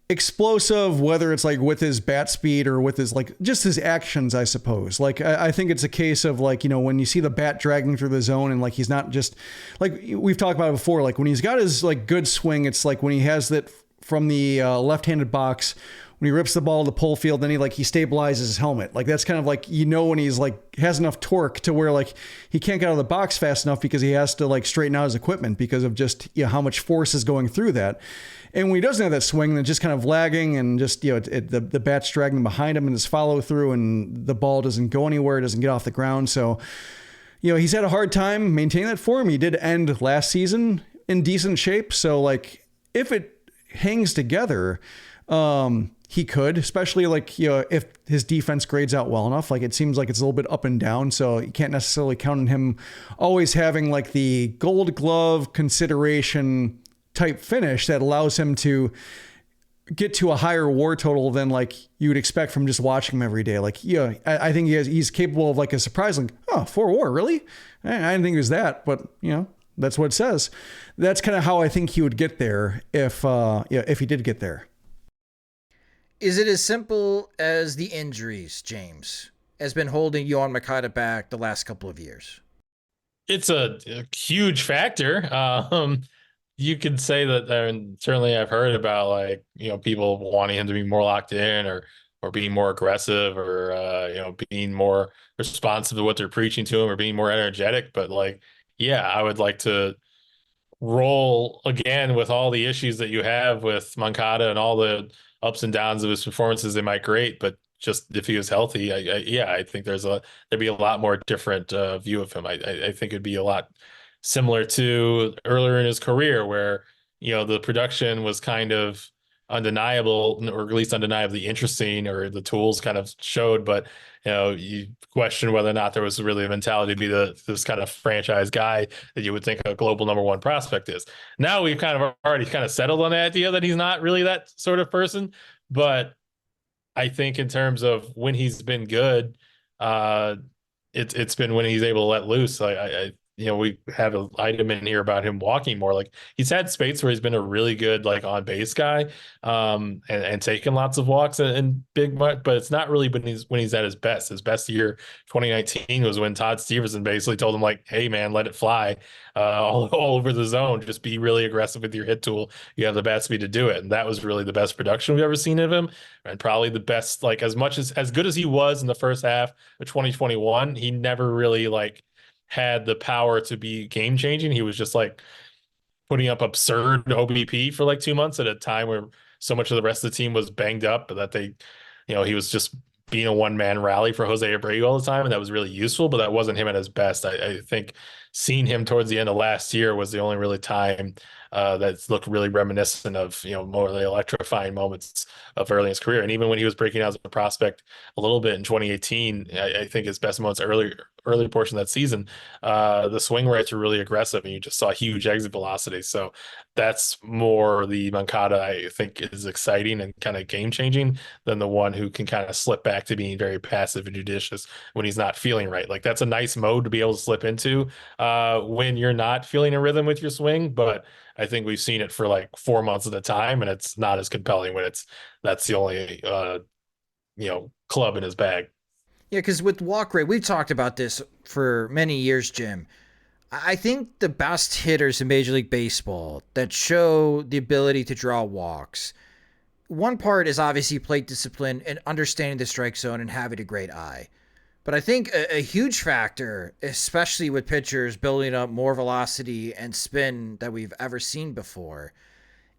S4: explosive, whether it's like with his bat speed or with his just his actions, I suppose. I think it's a case of when you see the bat dragging through the zone, and he's not just we've talked about it before, when he's got his good swing, it's when he has that from the left-handed box, when he rips the ball to the pull field, then he stabilizes his helmet. That's kind of when he's has enough torque to where he can't get out of the box fast enough because he has to straighten out his equipment because of just how much force is going through that. And when he doesn't have that swing, then just kind of lagging, and just the bat's dragging behind him in his follow through, and the ball doesn't go anywhere, doesn't get off the ground. So he's had a hard time maintaining that form. He did end last season in decent shape. So if it hangs together, he could, especially if his defense grades out well enough. It seems like it's a little bit up and down, so you can't necessarily count on him always having the Gold Glove consideration type finish that allows him to get to a higher WAR total than you would expect from just watching him every day. I think he's capable of a surprising 4 WAR, really? I didn't think it was that, but that's what it says. That's kind of how I think he would get there if he did get there.
S3: Is it as simple as the injuries, James, has been holding Yoan Moncada back the last couple of years?
S5: It's a huge factor. You could say that, and certainly I've heard about people wanting him to be more locked in, or being more aggressive, or being more responsive to what they're preaching to him, or being more energetic. But I would like to roll again with all the issues that you have with Moncada and all the ups and downs of his performances they might create. But just if he was healthy, I think there'd be a lot more different view of him. I think it'd be a lot similar to earlier in his career, where the production was kind of undeniable, or at least undeniably interesting, or the tools kind of showed, but you question whether or not there was really a mentality to be this kind of franchise guy that you would think a global #1 prospect is. Now we've kind of already kind of settled on the idea that he's not really that sort of person. But I think in terms of when he's been good, it's been when he's able to let loose. we had an item in here about him walking more. Like he's had spates where he's been a really good like on base guy, and taking lots of walks and big, but it's not really when he's at his best. His best year, 2019, was when Todd Stevenson basically told him like, "Hey man, let it fly, all over the zone. Just be really aggressive with your hit tool. You have the bat speed to do it." And that was really the best production we've ever seen of him, and probably the best. Like as good as he was in the first half of 2021, he never really like had the power to be game changing. He was just like putting up absurd OBP for like 2 months at a time where so much of the rest of the team was banged up that he was just being a one-man rally for Jose Abreu all the time. And that was really useful, but that wasn't him at his best. I think seeing him towards the end of last year was the only really time that's looked really reminiscent of, more of the electrifying moments of early in his career. And even when he was breaking out as a prospect a little bit in 2018, I think his best moments early portion of that season, the swing rates were really aggressive and you just saw huge exit velocity. So that's more the Moncada I think is exciting and kind of game changing than the one who can kind of slip back to being very passive and judicious when he's not feeling right. Like that's a nice mode to be able to slip into when you're not feeling a rhythm with your swing. But I think we've seen it for like 4 months at a time, and it's not as compelling when that's the only club in his bag.
S3: Yeah, because with walk rate, we've talked about this for many years, Jim. I think the best hitters in Major League Baseball that show the ability to draw walks, one part is obviously plate discipline and understanding the strike zone and having a great eye. But I think a huge factor, especially with pitchers building up more velocity and spin that we've ever seen before,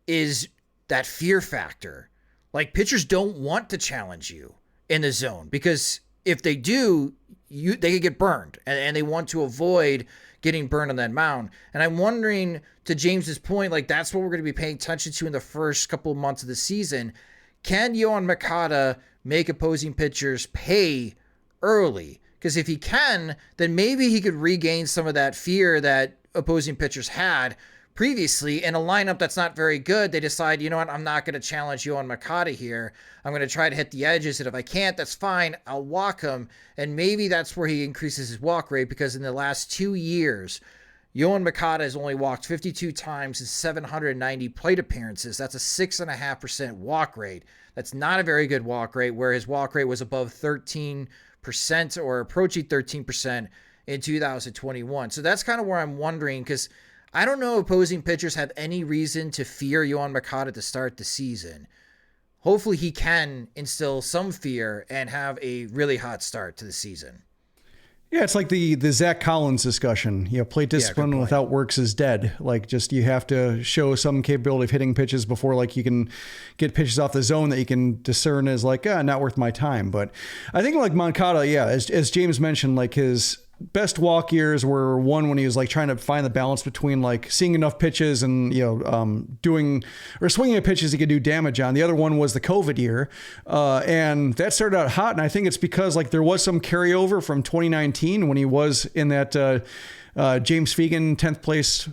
S3: is that fear factor. Like pitchers don't want to challenge you in the zone because if they do, they could get burned and they want to avoid getting burned on that mound. And I'm wondering, to James's point, like that's what we're going to be paying attention to in the first couple of months of the season. Can Yoan Moncada make opposing pitchers pay early? Because if he can, then maybe he could regain some of that fear that opposing pitchers had previously in a lineup that's not very good. They decide, you know what, I'm not going to challenge Yoan Moncada here. I'm going to try to hit the edges, and if I can't, that's fine. I'll walk him, and maybe that's where he increases his walk rate, because in the last 2 years, Yoan Moncada has only walked 52 times in 790 plate appearances. That's a 6.5% walk rate. That's not a very good walk rate, where his walk rate was above 13% or approaching 13% in 2021. So that's kind of where I'm wondering, because I don't know if opposing pitchers have any reason to fear Yoan Moncada to start the season. Hopefully he can instill some fear and have a really hot start to the season.
S4: Yeah, it's like the Zach Collins discussion. Plate discipline without works is dead. Like, just you have to show some capability of hitting pitches before, like, you can get pitches off the zone that you can discern as like, not worth my time. But I think like Moncada, as James mentioned, like his best walk years were one when he was like trying to find the balance between like seeing enough pitches and doing or swinging at pitches he could do damage on. The other one was the COVID year, and that started out hot. And I think it's because like there was some carryover from 2019 when he was in that James Fegan 10th place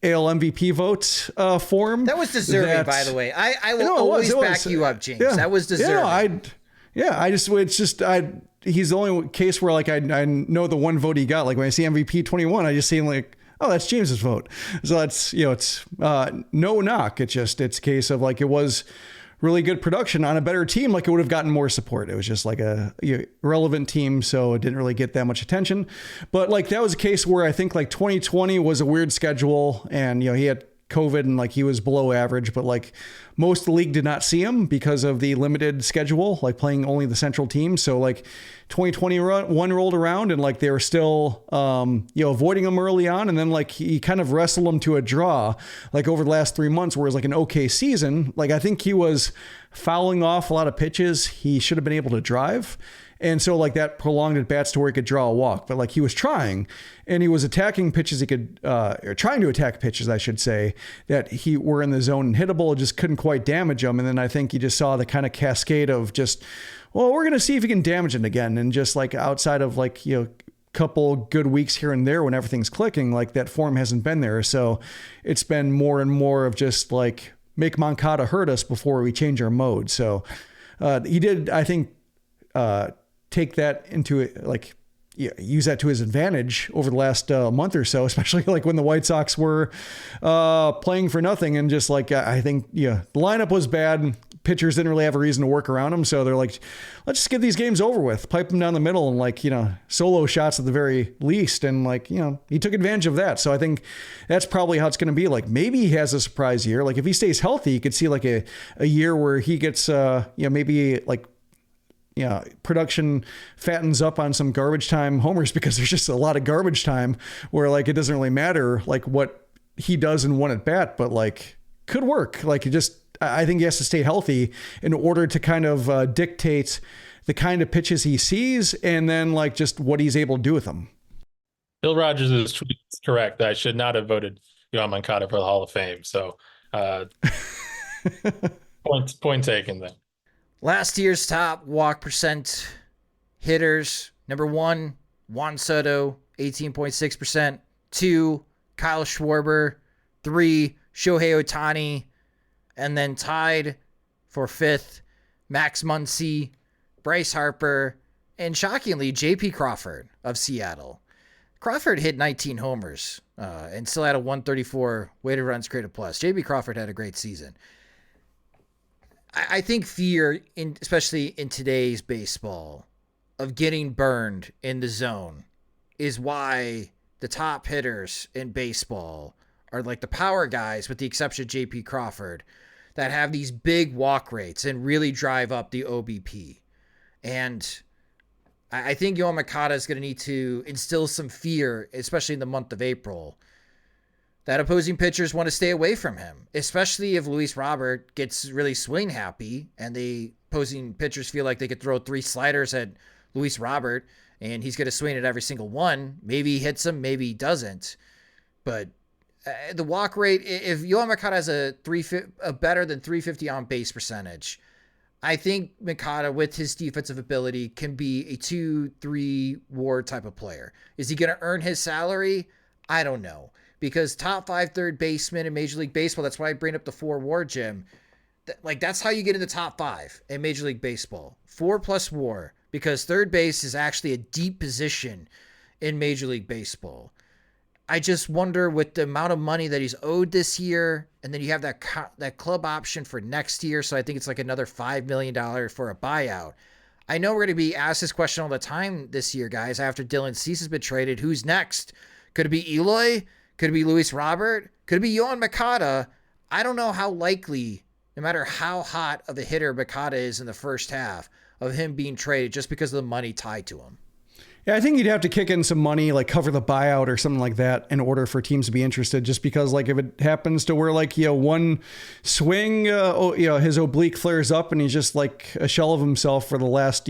S4: AL MVP vote form.
S3: That was deserving, by the way. I will always back you up, James. Yeah. That was deserving. He's the only case where like I know the one vote he got. Like when I see MVP 21, I just see him like, oh, that's James's vote. So that's, it's no knock. It's a case of like, it was really good production on a better team. Like it would have gotten more support. It was just like a relevant team. So it didn't really get that much attention, but like that was a case where I think like 2020 was a weird schedule, and, he had COVID and like he was below average, but like most of the league did not see him because of the limited schedule, like playing only the central team. So like 2021 rolled around and like they were still, avoiding him early on. And then like he kind of wrestled him to a draw, like over the last 3 months, where it was like an okay season. Like I think he was fouling off a lot of pitches he should have been able to drive. And so like that prolonged at bats to where he could draw a walk, but like he was trying, and he was attacking pitches he could, or trying to attack pitches, I should say, that he were in the zone and hittable, just couldn't quite damage them. And then I think you just saw the kind of cascade of just, well, we're going to see if he can damage it again. And just like outside of like, couple good weeks here and there when everything's clicking, like that form hasn't been there. So it's been more and more of just like make Moncada hurt us before we change our mode. So he did, I think, take that into like
S4: use that to his advantage over the last month or so, especially like when the White Sox were playing for nothing. And just like, I think, the lineup was bad. Pitchers didn't really have a reason to work around them. So they're like, let's just get these games over with, pipe them down the middle and like, solo shots at the very least. And like, he took advantage of that. So I think that's probably how it's going to be. Like maybe he has a surprise year. Like if he stays healthy, you could see like a year where he gets, maybe like, production fattens up on some garbage time homers, because there's just a lot of garbage time where like, it doesn't really matter like what he does in one at bat, but like could work. Like I think he has to stay healthy in order to kind of dictate the kind of pitches he sees and then like just what he's able to do with them.
S5: Bill Rogers' tweet is correct. I should not have voted Yoan Moncada for the Hall of Fame. So point taken then.
S3: Last year's top walk percent hitters. Number 1, Juan Soto, 18.6%. 2, Kyle Schwarber. 3, Shohei Ohtani. And then tied for 5th, Max Muncy, Bryce Harper, and shockingly, J.P. Crawford of Seattle. Crawford hit 19 homers and still had a 134 weighted runs created plus. J.P. Crawford had a great season. I think fear, especially in today's baseball, of getting burned in the zone is why the top hitters in baseball are like the power guys, with the exception of J.P. Crawford, that have these big walk rates and really drive up the OBP. And I think Yoan Moncada is going to need to instill some fear, especially in the month of April, that opposing pitchers want to stay away from him, especially if Luis Robert gets really swing happy and the opposing pitchers feel like they could throw 3 sliders at Luis Robert and he's going to swing at every single one. Maybe he hits him, maybe he doesn't. But the walk rate, if Yoan Moncada has a better than 350 on base percentage, I think Moncada, with his defensive ability, can be a 2-3 WAR type of player. Is he going to earn his salary? I don't know. Because top 5 third baseman in Major League Baseball, that's why I bring up the 4 WAR, Jim. That's how you get in the top 5 in Major League Baseball. 4+ WAR, because third base is actually a deep position in Major League Baseball. I just wonder, with the amount of money that he's owed this year, and then you have that club option for next year, so I think it's like another $5 million for a buyout. I know we're going to be asked this question all the time this year, guys, after Dylan Cease has been traded. Who's next? Could it be Eloy? Could it be Luis Robert? Could it be Yoan Moncada? I don't know how likely, no matter how hot of a hitter Moncada is in the first half, of him being traded just because of the money tied to him.
S4: Yeah, I think you'd have to kick in some money, like cover the buyout or something like that, in order for teams to be interested. Just because, like, if it happens to where, like, one swing, his oblique flares up and he's just like a shell of himself for the last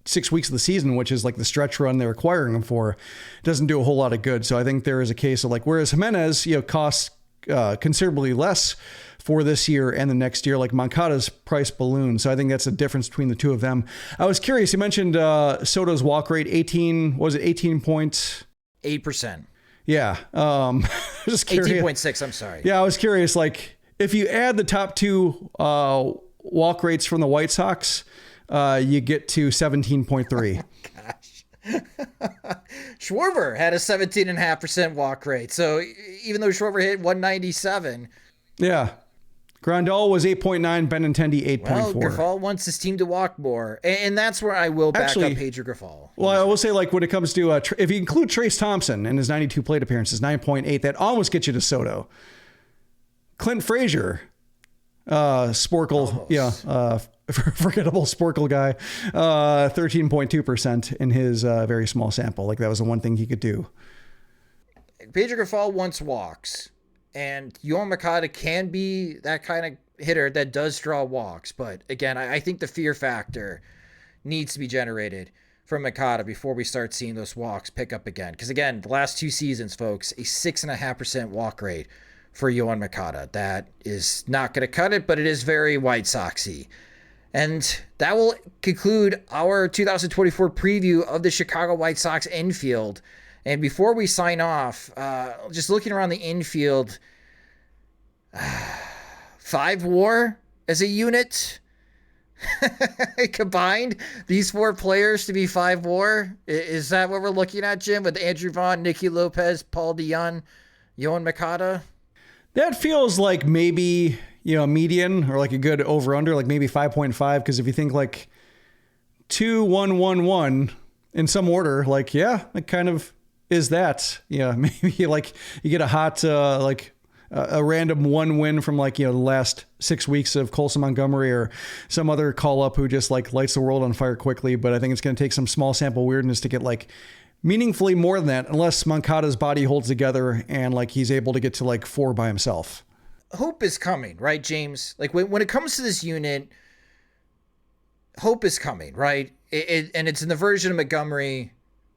S4: 6 weeks of the season, which is like the stretch run they're acquiring him for, doesn't do a whole lot of good. So I think there is a case of like, whereas Jimenez, costs considerably less for this year and the next year, like Moncada's price balloon. So I think that's the difference between the two of them. I was curious. You mentioned Soto's walk rate, 18.8%. Yeah. Just curious.
S3: 18.6. I'm sorry.
S4: Yeah. I was curious. Like if you add the top 2 walk rates from the White Sox, you get to 17.3.
S3: Gosh. Schwarber had a 17.5% walk rate. So even though Schwarber hit 197.
S4: Yeah. Grandal was 8.9, Benintendi 8.4.
S3: Well, Grifol wants his team to walk more. And that's where I will back up Pedro Grifol.
S4: Well, I will say, like, when it comes to, if you include Trace Thompson and his 92 plate appearances, 9.8, that almost gets you to Soto. Clint Frazier, Sporkle, forgettable Sporkle guy, 13.2% in his very small sample. Like, that was the one thing he could do.
S3: Pedro Grifol wants walks. And Yoan Moncada can be that kind of hitter that does draw walks. But again, I think the fear factor needs to be generated from Moncada before we start seeing those walks pick up again. Because again, the last 2 seasons, folks, a 6.5% walk rate for Yoan Moncada. That is not going to cut it, but it is very White Soxy. And that will conclude our 2024 preview of the Chicago White Sox infield. And before we sign off, just looking around the infield, 5 WAR as a unit, Combined, these 4 players to be 5 WAR? Is that what we're looking at, Jim, with Andrew Vaughn, Nicky Lopez, Paul DeJong, Yoan Moncada?
S4: That feels like maybe, median or like a good over-under, like maybe 5.5. Because if you think like 2, 1, 1, 1 in some order, like, yeah, it kind of is that. Yeah, maybe like you get a hot, a random 1 win from like, the last 6 weeks of Colson Montgomery or some other call up who just like lights the world on fire quickly. But I think it's going to take some small sample weirdness to get like meaningfully more than that, unless Moncada's body holds together and like he's able to get to like 4 by himself.
S3: Hope is coming, right, James? Like when it comes to this unit, hope is coming, right? And it's in the version of Montgomery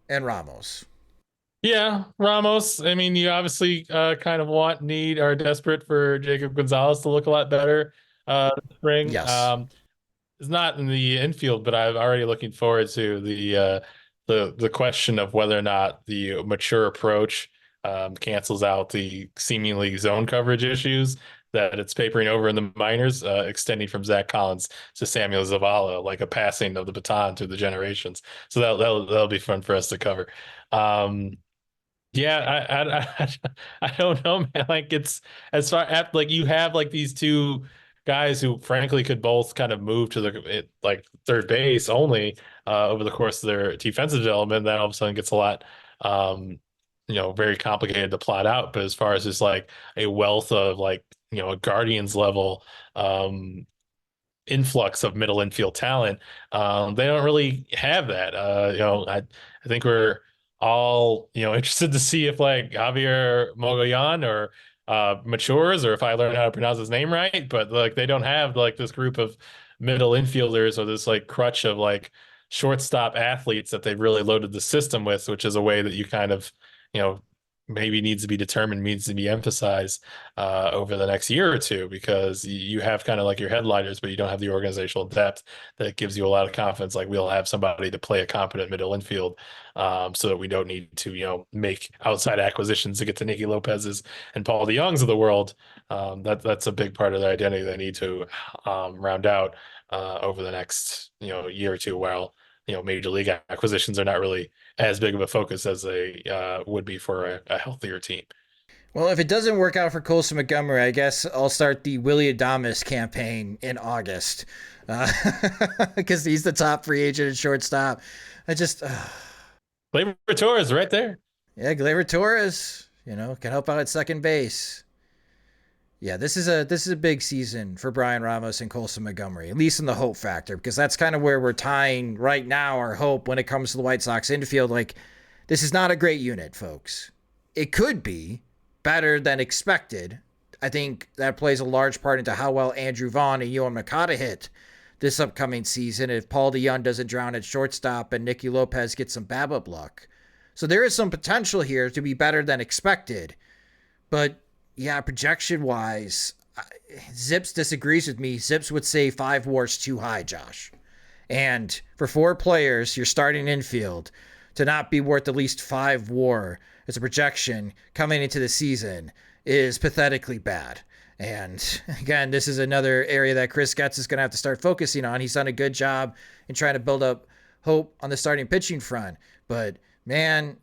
S3: and Ramos.
S5: Yeah, Ramos. I mean, you obviously kind of need, are desperate for Jacob Gonzalez to look a lot better this spring.
S3: Yes.
S5: It's not in the infield, but I'm already looking forward to the question of whether or not the mature approach cancels out the seemingly zone coverage issues that it's papering over in the minors, extending from Zach Collins to Samuel Zavala, like a passing of the baton through the generations. So that'll be fun for us to cover. Yeah, I don't know, man. Like it's as far as like you have like these 2 guys who frankly could both kind of move to like third base only over the course of their defensive development. That all of a sudden gets a lot, very complicated to plot out. But as far as just like a wealth of like, a Guardians level influx of middle infield talent, they don't really have that. I think we're all interested to see if like Javier Mogollon or matures, or if I learn how to pronounce his name right. But like they don't have like this group of middle infielders or this like crutch of like shortstop athletes that they've really loaded the system with, which is a way that you kind of maybe needs to be determined, needs to be emphasized over the next year or 2, because you have kind of like your headliners, but you don't have the organizational depth that gives you a lot of confidence. Like we'll have somebody to play a competent middle infield, so that we don't need to, make outside acquisitions to get to Nicky Lopez's and Paul DeJong's of the world. That's a big part of their identity they need to round out over the next, year or 2, while, major league acquisitions are not really as big of a focus as they would be for a healthier team.
S3: Well, if it doesn't work out for Colson Montgomery, I guess I'll start the Willie Adames campaign in August, because he's the top free agent at shortstop.
S5: Gleyber Torres right there.
S3: Yeah, Gleyber Torres, can help out at second base. Yeah, this is a big season for Brian Ramos and Colson Montgomery, at least in the hope factor, because that's kind of where we're tying right now our hope when it comes to the White Sox infield. Like, this is not a great unit, folks. It could be better than expected. I think that plays a large part into how well Andrew Vaughn and Yoan Moncada hit this upcoming season if Paul DeJong doesn't drown at shortstop and Nicky Lopez gets some BABIP luck. So there is some potential here to be better than expected. But yeah, projection-wise, Zips disagrees with me. Zips would say 5 WAR's too high, Josh. And for 4 players, you're starting infield, to not be worth at least 5 WAR as a projection coming into the season is pathetically bad. And again, this is another area that Chris Getz is going to have to start focusing on. He's done a good job in trying to build up hope on the starting pitching front. But man,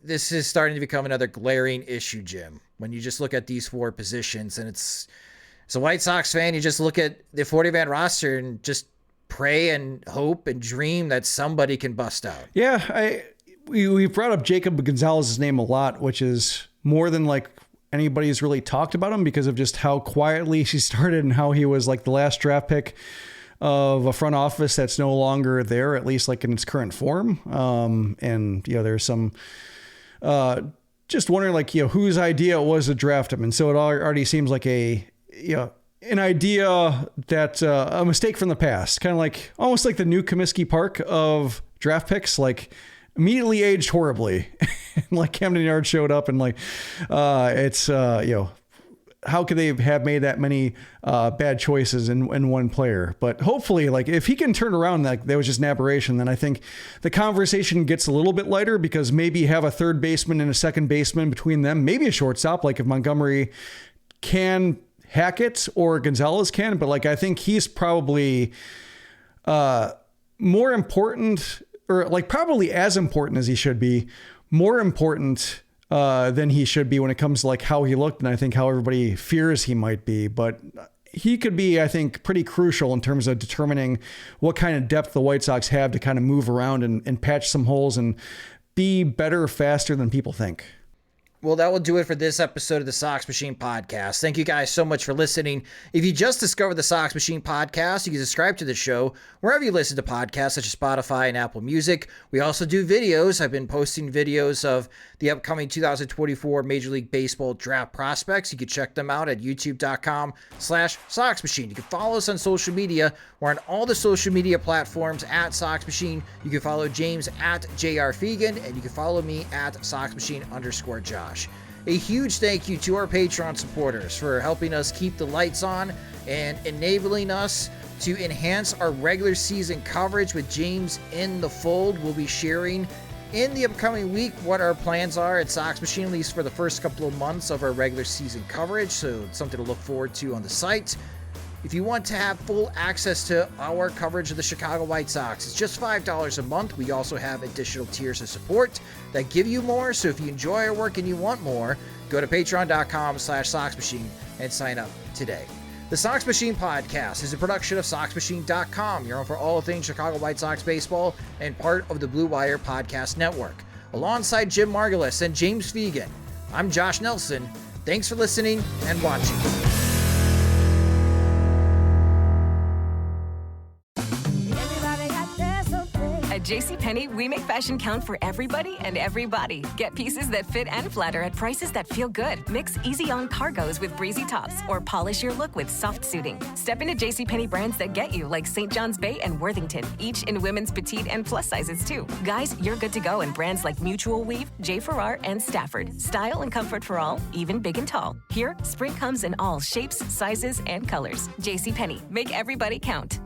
S3: this is starting to become another glaring issue, Jim, when you just look at these 4 positions. And as a White Sox fan, you just look at the 40-man roster and just pray and hope and dream that somebody can bust out.
S4: Yeah, we brought up Jacob Gonzalez's name a lot, which is more than like anybody's really talked about him because of just how quietly he started and how he was like the last draft pick of a front office that's no longer there, at least like in its current form. And there's some just wondering like, whose idea it was to draft him. And so it already seems like an idea that a mistake from the past, kind of like almost like the new Comiskey Park of draft picks, like immediately aged horribly. Like Camden Yards showed up and like, it's, how could they have made that many bad choices in one player? But hopefully, like if he can turn around that was just an aberration, then I think the conversation gets a little bit lighter, because maybe you have a third baseman and a second baseman between them, maybe a shortstop, like if Montgomery can hack it or Gonzalez can. But like I think he's probably more important, or like probably as important as he should be, more important than he should be when it comes to like how he looked and I think how everybody fears he might be. But he could be, I think, pretty crucial in terms of determining what kind of depth the White Sox have to kind of move around and patch some holes and be better faster than people think.
S3: Well, that will do it for this episode of the Sox Machine Podcast. Thank you guys so much for listening. If you just discovered the Sox Machine Podcast, you can subscribe to the show wherever you listen to podcasts, such as Spotify and Apple Music. We also do videos. I've been posting videos of the upcoming 2024 Major League Baseball draft prospects. You can check them out at youtube.com/Sox Machine. You can follow us on social media. We're on all the social media platforms at Sox Machine. You can follow James at JR Fegan, and you can follow me at SoxMachine_Josh. A huge thank you to our Patreon supporters for helping us keep the lights on and enabling us to enhance our regular season coverage with James in the fold. We'll be sharing in the upcoming week what our plans are at Sox Machine, at least for the first couple of months of our regular season coverage, so it's something to look forward to on the site. If you want to have full access to our coverage of the Chicago White Sox, it's just $5 a month. We also have additional tiers of support that give you more. So if you enjoy our work and you want more, go to patreon.com/Sox Machine and sign up today. The Sox Machine Podcast is a production of SoxMachine.com. You're on for all things Chicago White Sox baseball and part of the Blue Wire Podcast Network. Alongside Jim Margulis and James Fegan, I'm Josh Nelson. Thanks for listening and watching.
S7: At JCPenney, we make fashion count for everybody and everybody. Get pieces that fit and flatter at prices that feel good. Mix easy-on cargos with breezy tops, or polish your look with soft suiting. Step into JCPenney brands that get you, like St. John's Bay and Worthington, each in women's petite and plus sizes, too. Guys, you're good to go in brands like Mutual Weave, J. Farrar, and Stafford. Style and comfort for all, even big and tall. Here, spring comes in all shapes, sizes, and colors. JCPenney, make everybody count.